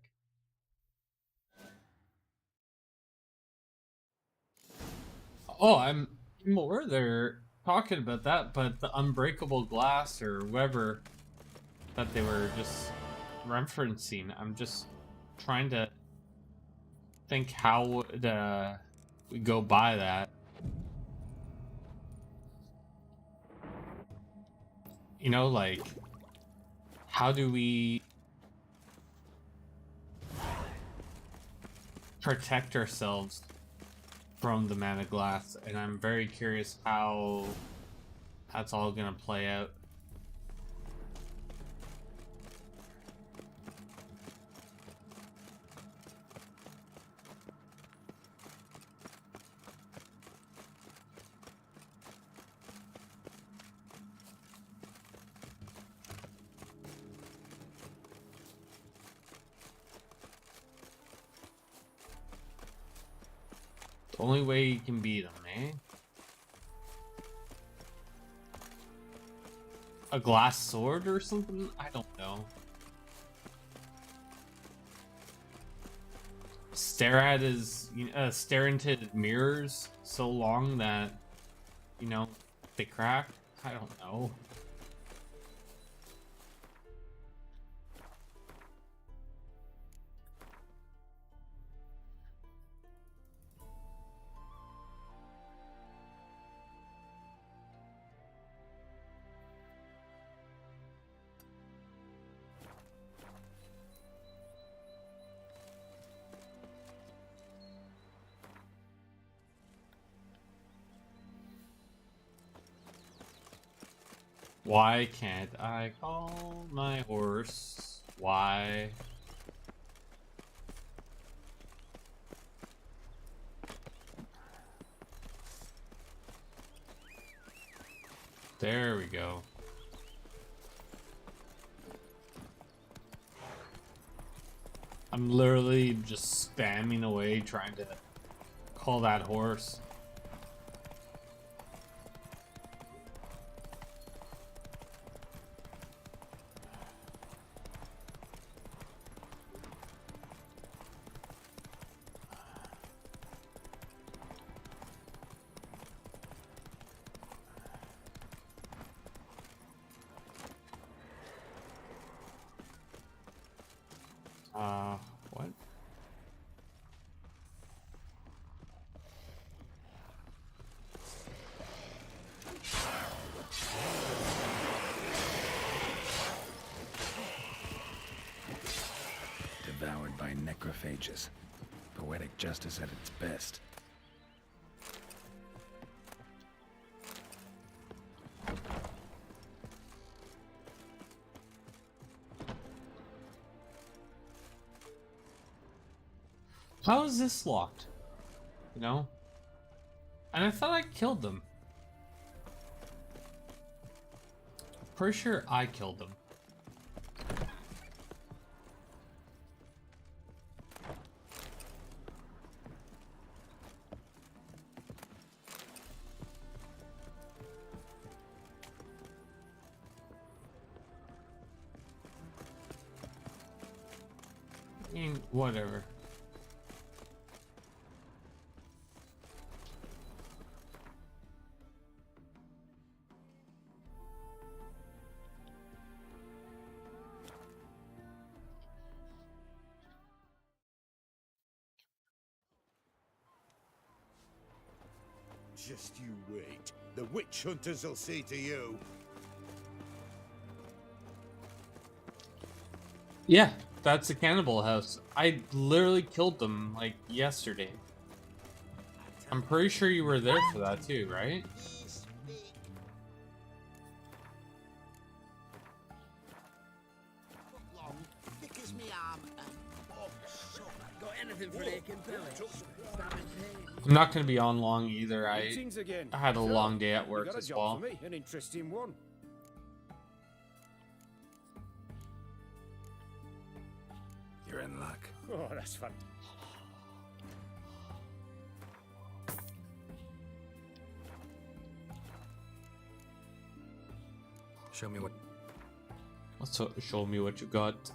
Oh, I'm more they're talking about that, but the unbreakable glass or whatever that they were just referencing. I'm just trying to think how would we go by that. You know, like, how do we protect ourselves from the Man of Glass? And I'm very curious how that's all gonna play out. The only way you can beat them, eh? A glass sword or something? I don't know. Stare at his, stare into mirrors so long that, they crack? I don't know. Why can't I call my horse? Why? There we go. I'm literally just spamming away trying to call that horse. What? Devoured by necrophages. Poetic justice at its best. How is this locked? You know? And I thought I killed them. Pretty sure I killed them. Whatever. Just you wait. The witch hunters will see to you. Yeah, that's the cannibal house. I literally killed them like yesterday. I'm pretty sure you were there for that too, right? I'm not going to be on long either. I had a long day at work as well. An interesting one. You're in luck. Oh, that's fun. Show me what... So, show me what you got.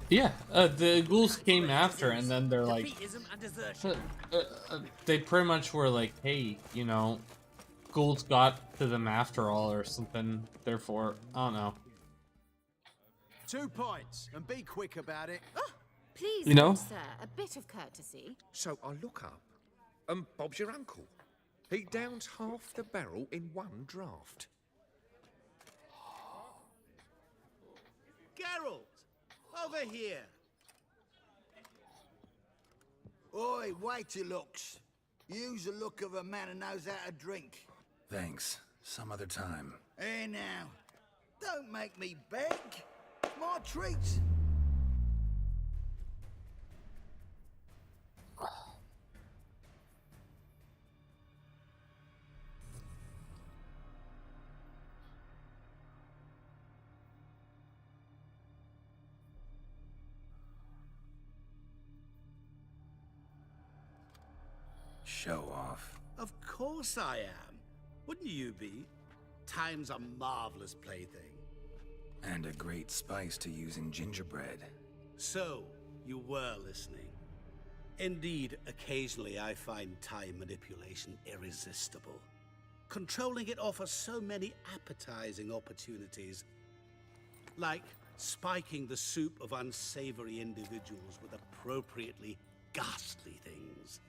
Yeah, the ghouls came after, and then they're like, they pretty much were like, hey, you know, ghouls got to them after all, or something. Therefore, I don't know. 2 points, and be quick about it. Please, You know? sir, a bit of courtesy. So I look up, and Bob's your uncle. He downs half the barrel in one draft. Geralt! Over here! Oi, waiter looks. Use the look of a man who knows how to drink. Thanks. Some other time. Here now. Don't make me beg. My treat. Show off. Of course I am. Wouldn't you be? Time's a marvelous plaything. And a great spice to use in gingerbread. So, you were listening. Indeed, occasionally I find time manipulation irresistible. Controlling it offers so many appetizing opportunities. Like spiking the soup of unsavory individuals with appropriately ghastly things.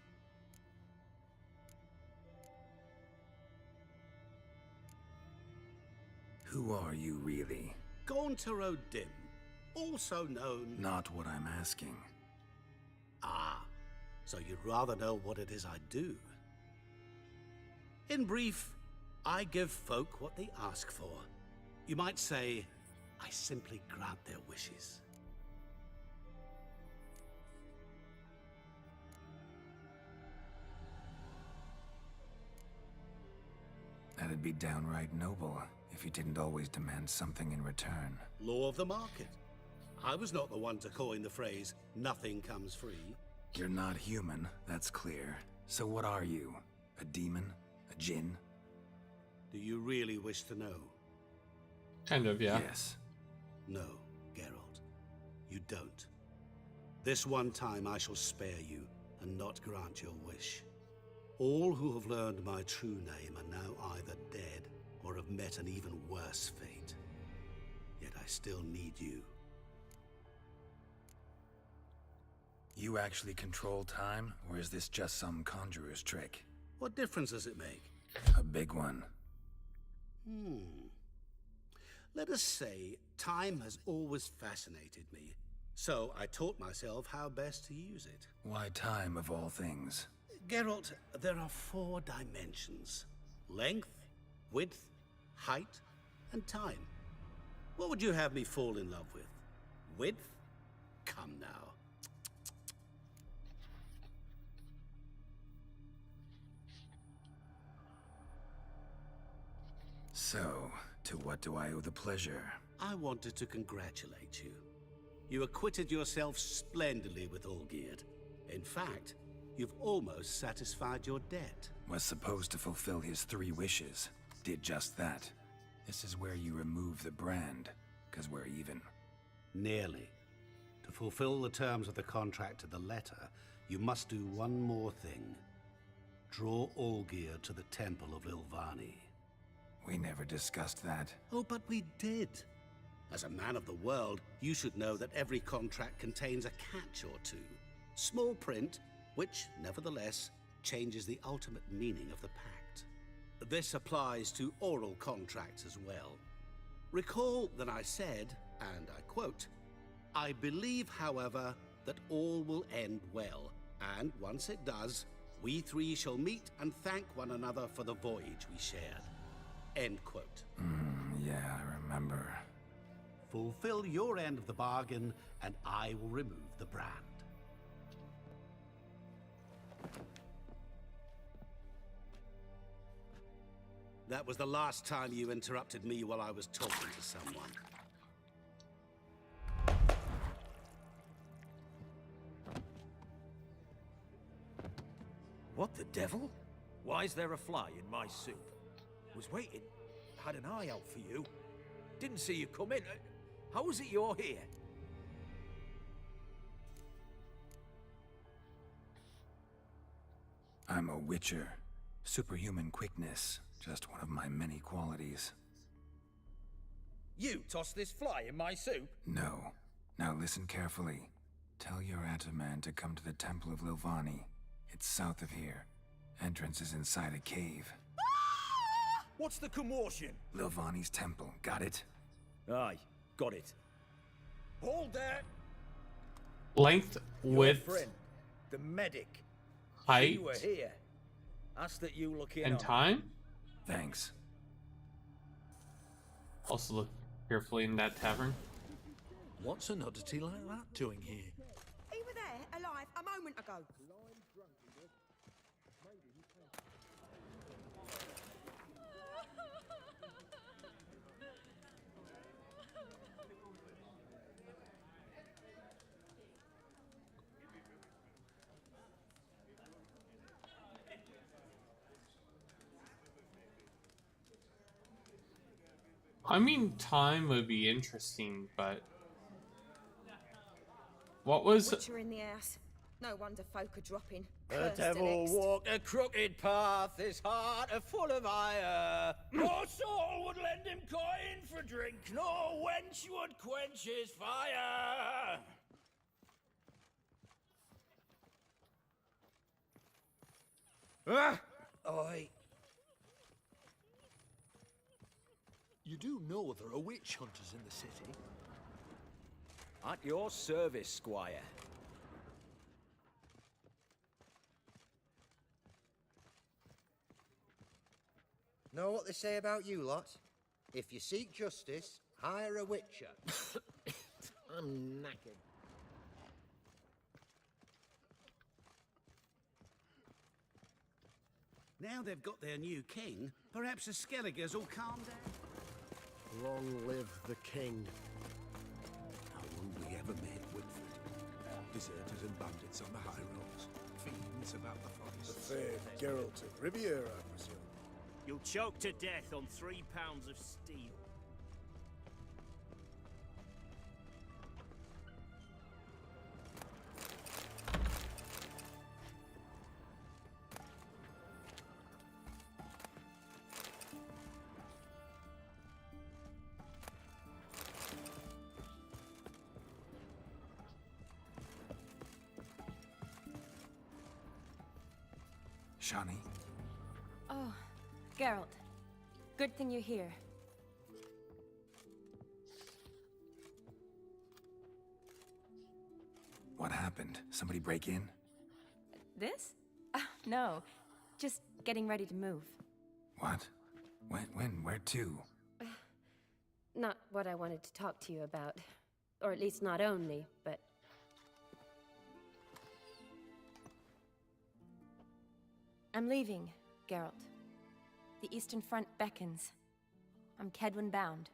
Who are you really? Gaunter O'Dim, also known... Not what I'm asking. Ah, so you'd rather know what it is I do. In brief, I give folk what they ask for. You might say, I simply grant their wishes. That'd be downright noble, if you didn't always demand something in return. Law of the market. I was not the one to coin the phrase, nothing comes free. You're not human, that's clear. So what are you? A demon? A djinn? Do you really wish to know? Kind of, yeah. Yes. No, Geralt. You don't. This one time I shall spare you, and not grant your wish. All who have learned my true name are now either dead, or have met an even worse fate. Yet I still need you. You actually control time, or is this just some conjurer's trick? What difference does it make? A big one. Let us say Time has always fascinated me, so I taught myself how best to use it. Why time, of all things? Geralt, there are 4 dimensions. Length, width, height, and time. What would you have me fall in love with? Width? Come now. So, to what do I owe the pleasure? I wanted to congratulate you. You acquitted yourself splendidly with Olgierd. In fact, you've almost satisfied your debt. Was supposed to fulfill his 3 wishes. Did just that. This is where you remove the brand, 'cause we're even. Nearly. To fulfill the terms of the contract to the letter, you must do one more thing. Draw Olgierd to the Temple of Lilvani. We never discussed that. Oh, but we did. As a man of the world, you should know that every contract contains a catch or two. Small print, which, nevertheless, changes the ultimate meaning of the pact. This applies to oral contracts as well. Recall that I said, and I quote, "I believe, however, that all will end well, and once it does, we 3 shall meet and thank one another for the voyage we shared." End quote. Yeah, I remember. Fulfill your end of the bargain, and I will remove the brand. That was the last time you interrupted me while I was talking to someone. What the devil? Why is there a fly in my soup? Was waiting. Had an eye out for you. Didn't see you come in. How is it you're here? I'm a witcher. Superhuman quickness. Just one of my many qualities. You tossed this fly in my soup? No. Now listen carefully. Tell your Ataman to come to the Temple of Lilvani. It's south of here. Entrance is inside a cave. What's the commotion? Lilvani's temple. Got it? Aye, got it. Hold there! Length, Your width, friend, the medic. height, You were here. Ask that you look in and on. time. Thanks. Also look carefully in that tavern. What's an oddity like that doing here? He were there, alive, a moment ago. I mean, time would be interesting, but what was? Witcher in the house. No wonder folk are dropping. The Cursed devil next. walked a crooked path, his heart a full of ire. No soul would lend him coin for drink, no wench would quench his fire. Ah! Oi. You do know there are witch hunters in the city? At your service, squire. Know what they say about you lot? If you seek justice, hire a witcher. I'm knackered. Now they've got their new king, perhaps the Skelligers will calm down. Long live the king. How will we ever make Woodford? Deserters and bandits on the high roads. Fiends about the The forests. fair Geralt of Riviera, I presume. You'll choke to death on 3 pounds of steel. Shani? Oh, Geralt. Good thing you're here. What happened? Somebody break in? This? No. Just getting ready to move. What? When? Where to? Not what I wanted to talk to you about. Or at least not only, but... I'm leaving, Geralt. The Eastern Front beckons. I'm Kedwen bound.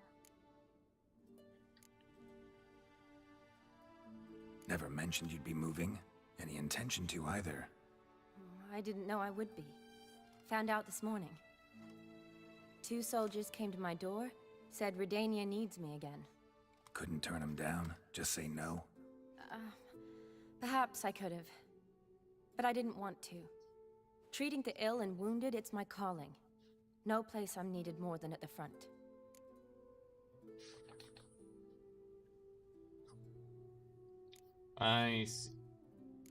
Never mentioned you'd be moving. Any intention to either. I didn't know I would be. Found out this morning. 2 soldiers came to my door, said Redania needs me again. Couldn't turn him down? Just say no? Perhaps I could have. But I didn't want to. Treating the ill and wounded, it's my calling. No place I'm needed more than at the front. I see.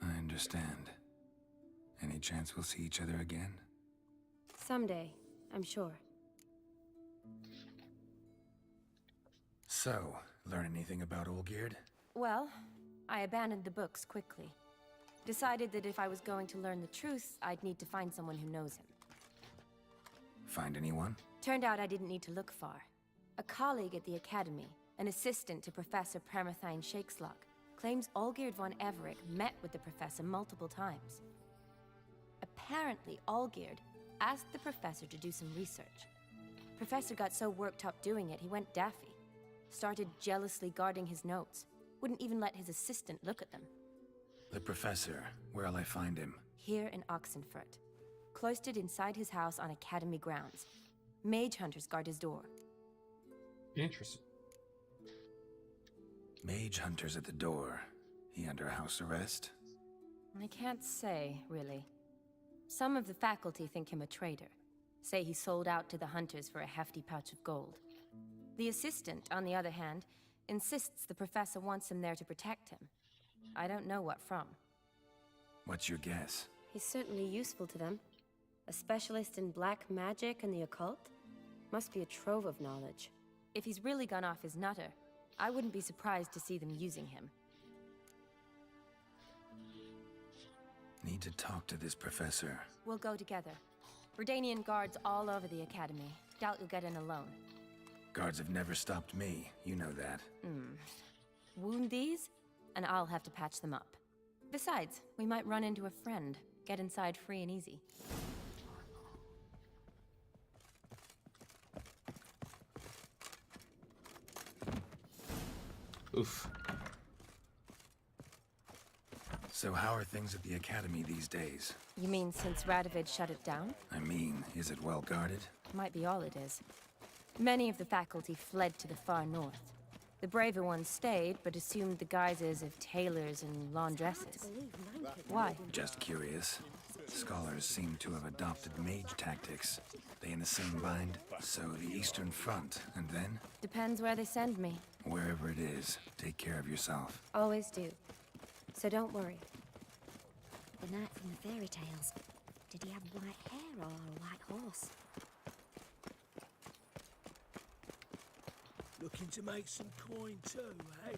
I understand. Any chance we'll see each other again? Someday, I'm sure. So, learn anything about Olgierd? Well, I abandoned the books quickly. Decided that if I was going to learn the truth, I'd need to find someone who knows him. Find anyone? Turned out I didn't need to look far. A colleague at the Academy, an assistant to Professor Permathine Shakeslock, claims Olgierd von Everec met with the professor multiple times. Apparently, Olgierd asked the professor to do some research. Professor got so worked up doing it, he went daffy. Started jealously guarding his notes. Wouldn't even let his assistant look at them. The professor. Where'll I find him? Here in Oxenfurt. Cloistered inside his house on Academy grounds. Mage hunters guard his door. Interesting. Mage hunters at the door. He under house arrest? I can't say, really. Some of the faculty think him a traitor. Say he sold out to the hunters for a hefty pouch of gold. The assistant, on the other hand, insists the professor wants him there to protect him. I don't know what from. What's your guess? He's certainly useful to them. A specialist in black magic and the occult? Must be a trove of knowledge. If he's really gone off his nutter, I wouldn't be surprised to see them using him. Need to talk to this professor. We'll go together. Redanian guards all over the Academy. Doubt you'll get in alone. Guards have never stopped me. You know that. Wound these, and I'll have to patch them up. Besides, we might run into a friend. Get inside free and easy. Oof. So how are things at the Academy these days? You mean since Radovid shut it down? I mean, is it well guarded? Might be all it is. Many of the faculty fled to the far north. The braver ones stayed, but assumed the guises of tailors and laundresses. Why? Just curious. Scholars seem to have adopted mage tactics. They in the same bind? So the Eastern Front, and then? Depends where they send me. Wherever it is, take care of yourself. Always do. So don't worry. The knight from the fairy tales. Did he have white hair or a white horse? Looking to make some coin too, eh?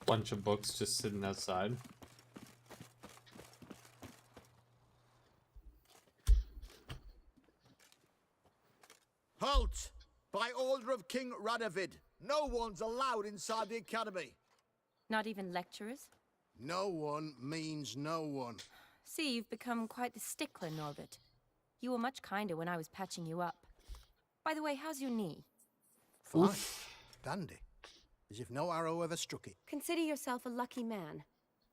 Bunch of books just sitting outside. Halt! By order of King Radovid, no one's allowed inside the Academy. Not even lecturers? No one means no one. See, you've become quite the stickler, Norbert. You were much kinder when I was patching you up. By the way, how's your knee? Fine. Dandy. As if no arrow ever struck it. Consider yourself a lucky man.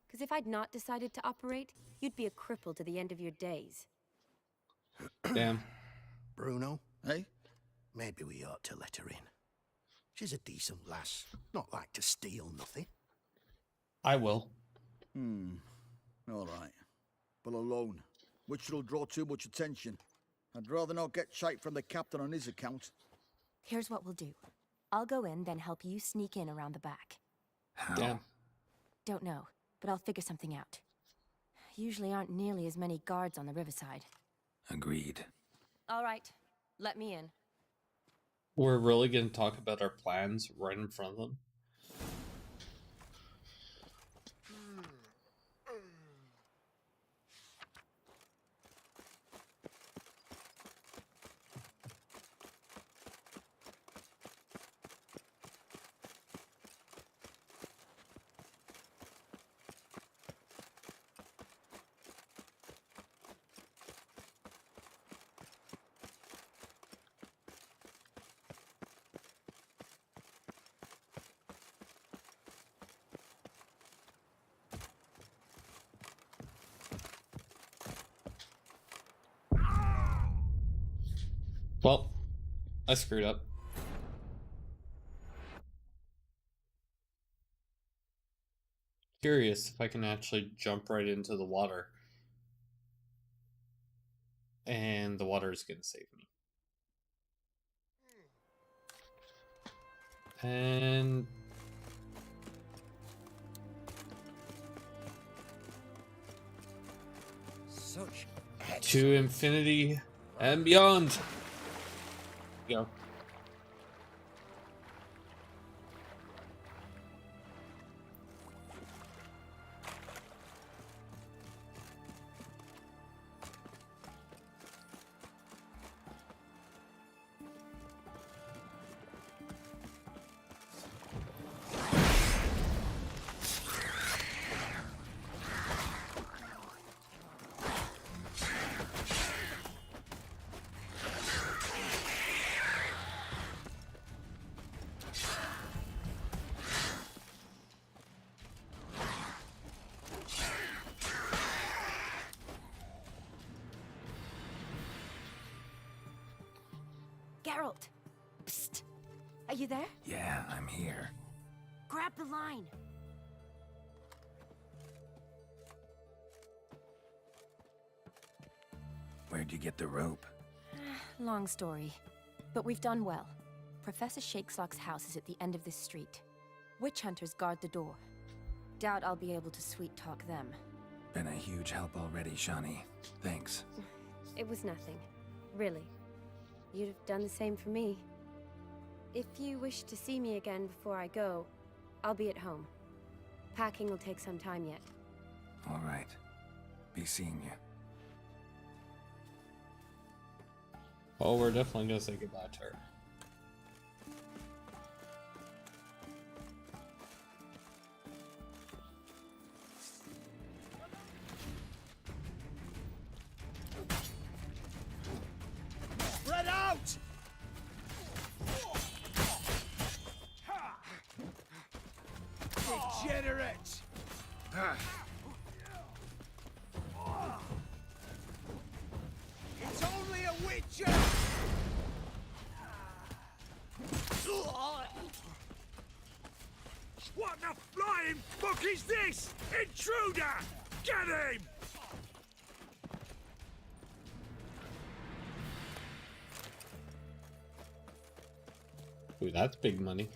Because if I'd not decided to operate, you'd be a cripple to the end of your days. Damn. Bruno, eh? Maybe we ought to let her in. She's a decent lass. Not like to steal nothing. I will. All right. But alone, which will draw too much attention. I'd rather not get shite from the captain on his account. Here's what we'll do. I'll go in, then help you sneak in around the back. How? Damn. Don't know, but I'll figure something out. Usually aren't nearly as many guards on the riverside. Agreed. All right, let me in. We're really going to talk about our plans right in front of them? Well, I screwed up. Curious if I can actually jump right into the water. And the water is going to save me. And... Such to infinity and beyond. Go. Geralt! Psst! Are you there? Yeah, I'm here. Grab the line! Where'd you get the rope? Long story. But we've done well. Professor Shakeslock's house is at the end of this street. Witch hunters guard the door. Doubt I'll be able to sweet-talk them. Been a huge help already, Shani. Thanks. It was nothing. Really. You'd have done the same for me. If you wish to see me again before I go, I'll be at home. Packing will take some time yet. All right. Be seeing you. Oh, we're definitely gonna say goodbye to her. Spread out! Degenerate! It's only a witcher! What the flying fuck is this? Intruder! Get him! Ooh, that's big money.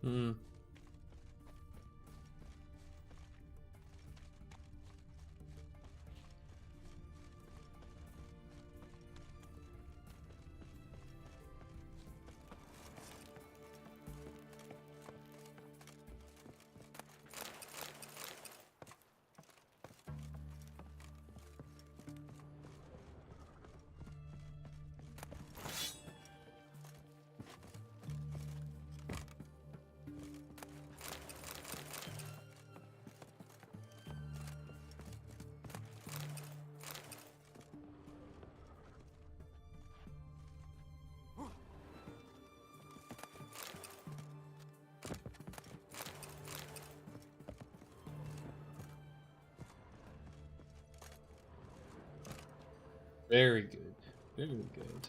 Hmm. Very good. Very good.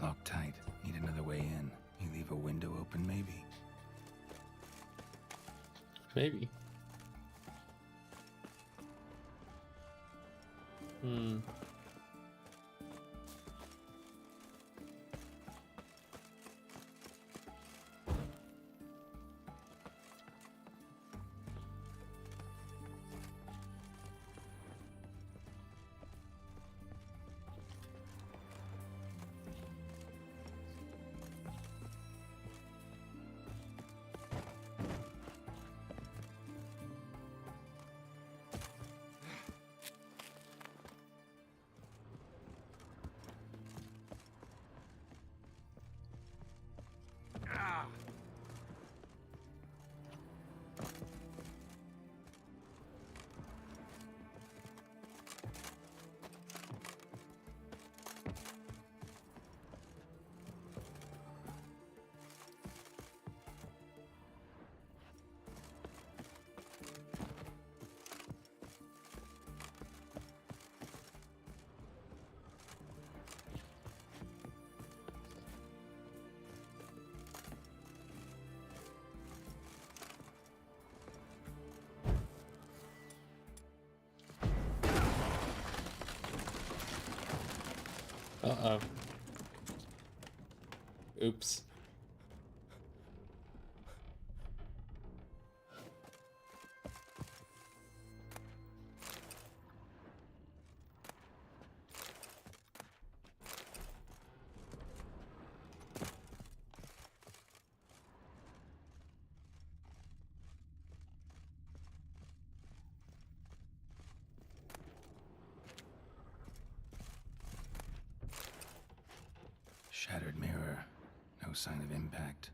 Locked tight. Need another way in. You leave a window open, maybe? Maybe. Hmm. Uh-oh. Oops. Shattered mirror. No sign of impact.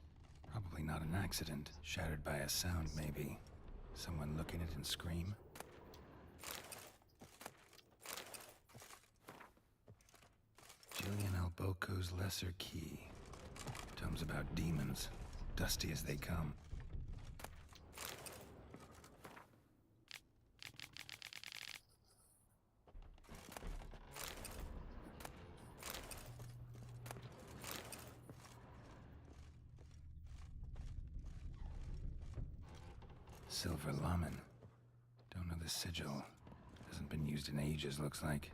Probably not an accident. Shattered by a sound, maybe. Someone look in it and scream. Jillian Alboco's Lesser Key. Tomes about demons. Dusty as they come. Silver Laman. Don't know the sigil. Hasn't been used in ages, looks like.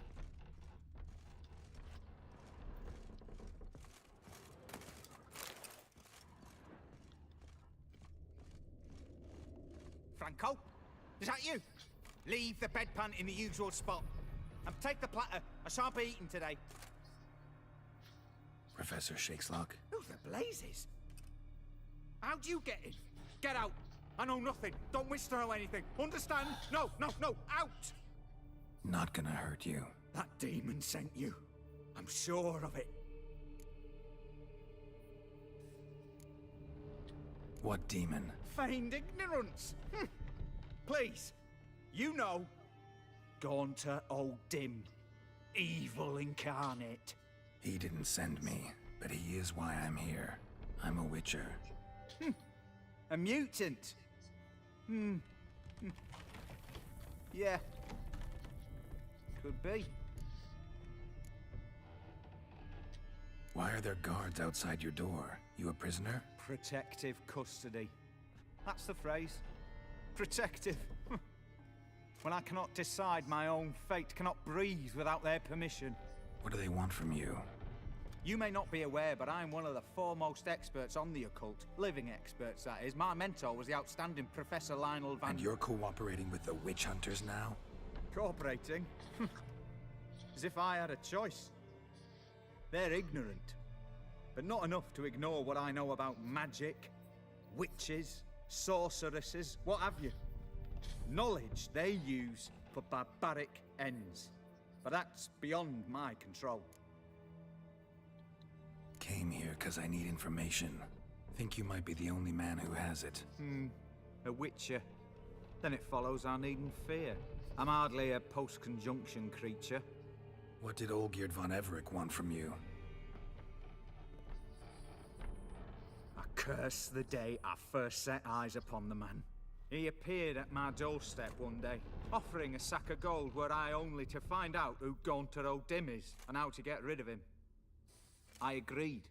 Franco? Is that you? Leave the bedpan in the usual spot. And take the platter. I shan't be eating today. Professor Shakeslock. Who the blazes? How'd you get in? Get out. I know nothing. Don't wish to know anything. Understand? No, no, no. Out! Not gonna hurt you. That demon sent you. I'm sure of it. What demon? Feigned ignorance. Please. You know. Gaunter O'Dim. Evil incarnate. He didn't send me, but he is why I'm here. I'm a witcher. A mutant. Yeah. Could be. Why are there guards outside your door? You a prisoner? Protective custody. That's the phrase. Protective. When I cannot decide my own fate, cannot breathe without their permission. What do they want from you? You may not be aware, but I'm one of the foremost experts on the occult. Living experts, that is. My mentor was the outstanding Professor Lionel Van... And you're cooperating with the witch hunters now? Cooperating? As if I had a choice. They're ignorant, but not enough to ignore what I know about magic, witches, sorceresses, what have you. Knowledge they use for barbaric ends. But that's beyond my control. Came here because I need information. Think you might be the only man who has it. A witcher. Then it follows I needn't fear. I'm hardly a post-conjunction creature. What did Olgierd von Everec want from you? I curse the day I first set eyes upon the man. He appeared at my doorstep one day, offering a sack of gold were I only to find out who Gaunter O'Dim is and how to get rid of him. I agreed.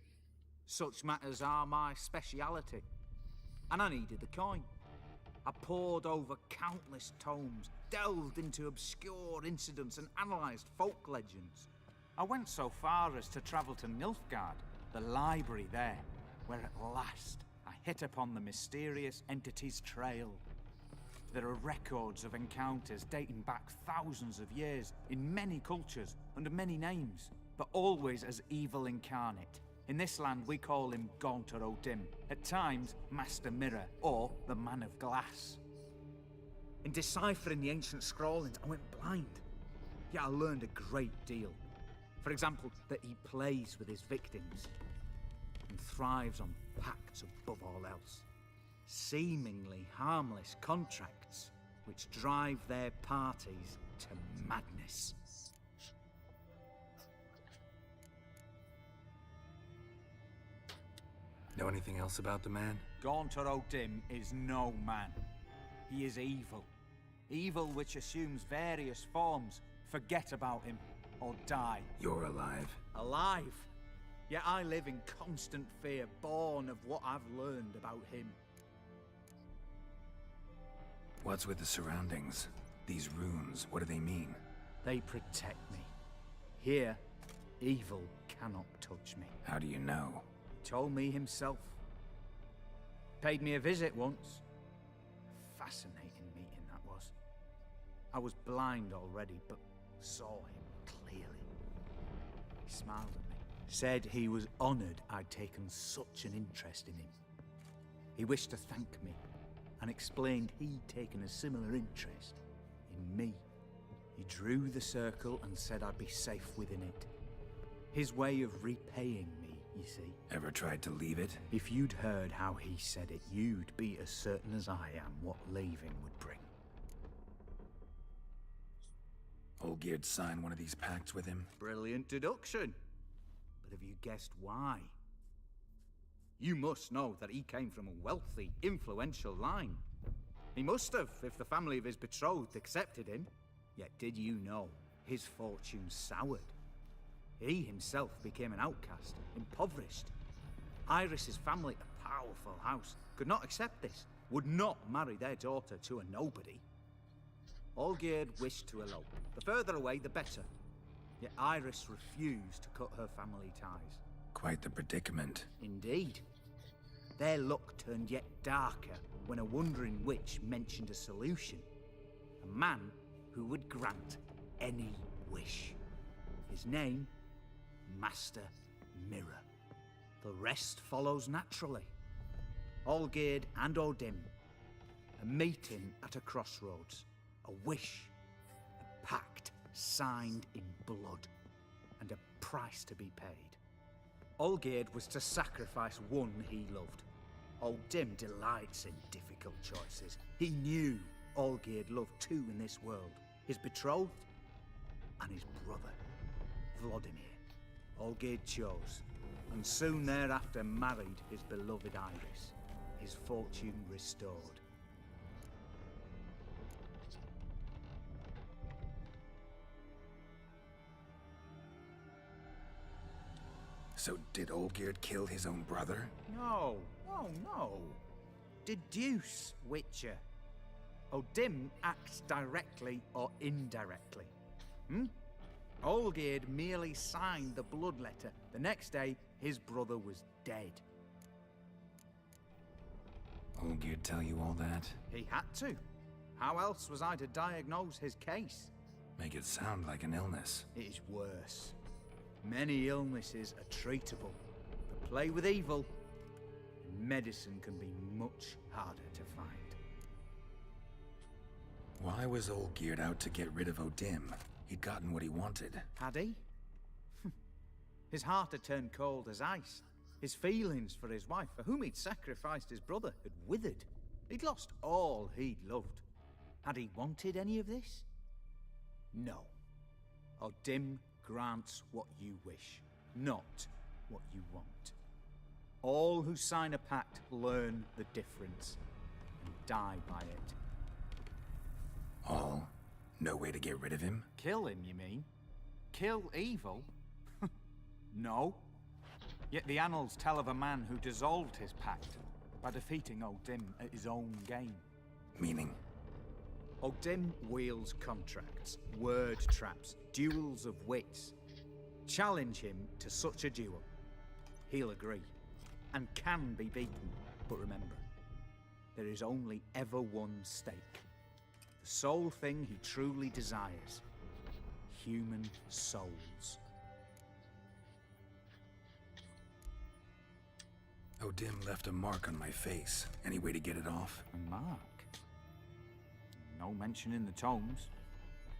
Such matters are my speciality. And I needed the coin. I pored over countless tomes, delved into obscure incidents and analysed folk legends. I went so far as to travel to Nilfgaard, the library there, where at last I hit upon the mysterious entity's trail. There are records of encounters dating back thousands of years in many cultures under many names, but always as evil incarnate. In this land we call him Gaunter O'Dim, at times Master Mirror or the Man of Glass. In deciphering the ancient scrawlings I went blind, yet I learned a great deal. For example, that he plays with his victims and thrives on pacts above all else. Seemingly harmless contracts which drive their parties to madness. Know anything else about the man? Gaunter O'Dim is no man. He is evil. Evil which assumes various forms. Forget about him, or die. You're alive. Alive? Yet I live in constant fear, born of what I've learned about him. What's with the surroundings? These runes, what do they mean? They protect me. Here, evil cannot touch me. How do you know? Told me himself. Paid me a visit once. Fascinating meeting that was. I was blind already, but saw him clearly. He smiled at me. Said he was honored I'd taken such an interest in him. He wished to thank me, and explained he'd taken a similar interest in me. He drew the circle and said I'd be safe within it. His way of repaying me, you see. Ever tried to leave it? If you'd heard how he said it, you'd be as certain as I am what leaving would bring. Olgierd signed one of these pacts with him? Brilliant deduction. But have you guessed why? You must know that he came from a wealthy, influential line. He must have, if the family of his betrothed accepted him. Yet did you know his fortune soured? He himself became an outcast, impoverished. Iris's family, a powerful house, could not accept this, would not marry their daughter to a nobody. Olgierd wished to elope. The further away, the better. Yet Iris refused to cut her family ties. Quite the predicament. Indeed. Their luck turned yet darker when a wandering witch mentioned a solution. A man who would grant any wish. His name, Master Mirror. The rest follows naturally. Olgierd and O'Dim. A meeting at a crossroads. A wish. A pact signed in blood. And a price to be paid. Olgierd was to sacrifice one he loved. O'Dim delights in difficult choices. He knew Olgierd loved two in this world. His betrothed and his brother, Vladimir. Olgierd chose, and soon thereafter married his beloved Iris, his fortune restored. So did Olgierd kill his own brother? No, no. Deduce, Witcher. O'Dim acts directly or indirectly. Olgierd merely signed the blood letter. The next day, his brother was dead. Olgierd tell you all that? He had to. How else was I to diagnose his case? Make it sound like an illness. It is worse. Many illnesses are treatable, but play with evil, and medicine can be much harder to find. Why was Olgierd out to get rid of O'Dim? He'd gotten what he wanted. Had he? His heart had turned cold as ice. His feelings for his wife, for whom he'd sacrificed his brother, had withered. He'd lost all he'd loved. Had he wanted any of this? No. O'Dim grants what you wish, not what you want. All who sign a pact learn the difference and die by it. All? No way to get rid of him? Kill him, you mean? Kill evil? No. Yet the annals tell of a man who dissolved his pact by defeating O'Dim at his own game. Meaning? O'Dim wields contracts, word traps, duels of wits. Challenge him to such a duel. He'll agree, and can be beaten. But remember, there is only ever one stake. The sole thing he truly desires. Human souls. O'Dim left a mark on my face. Any way to get it off? A mark? No mention in the tomes.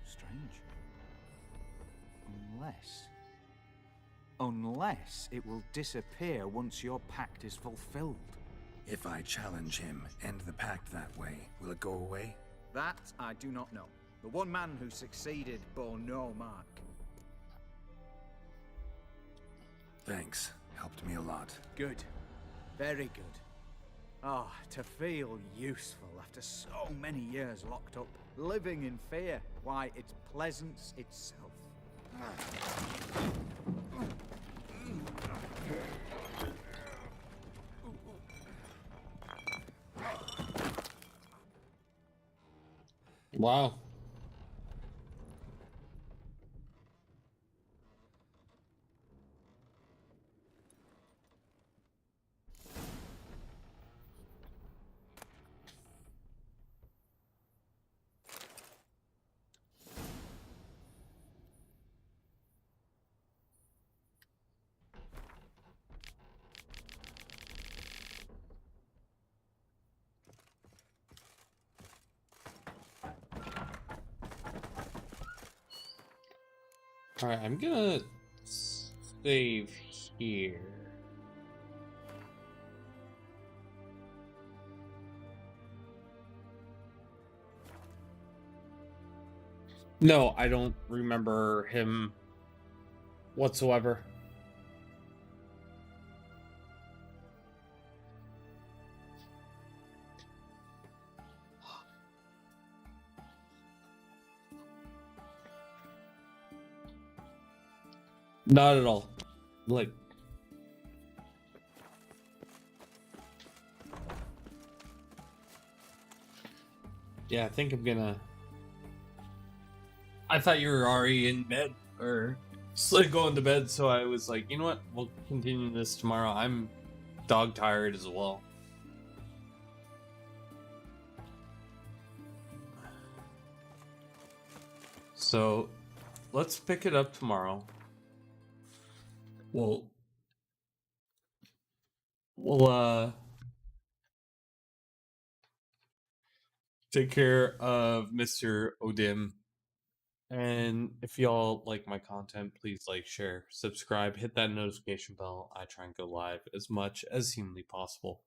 Strange. Unless it will disappear once your pact is fulfilled. If I challenge him, end the pact that way, will it go away? That I do not know. The one man who succeeded bore no mark. Thanks. Helped me a lot. Good. Very good. Ah, to feel useful after so many years locked up, living in fear. Why, it's pleasance itself. Wow. Alright, I'm gonna save here. No, I don't remember him whatsoever. Not at all. Like, yeah, I think I'm gonna. I thought you were already in bed or going to bed, so I was like, you know what? We'll continue this tomorrow. I'm dog tired as well. So let's pick it up tomorrow. We'll take care of Mr. O'Dim. And if y'all like my content, please like, share, subscribe, hit that notification bell. I try and go live as much as humanly possible.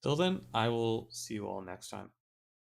Till then, I will see you all next time.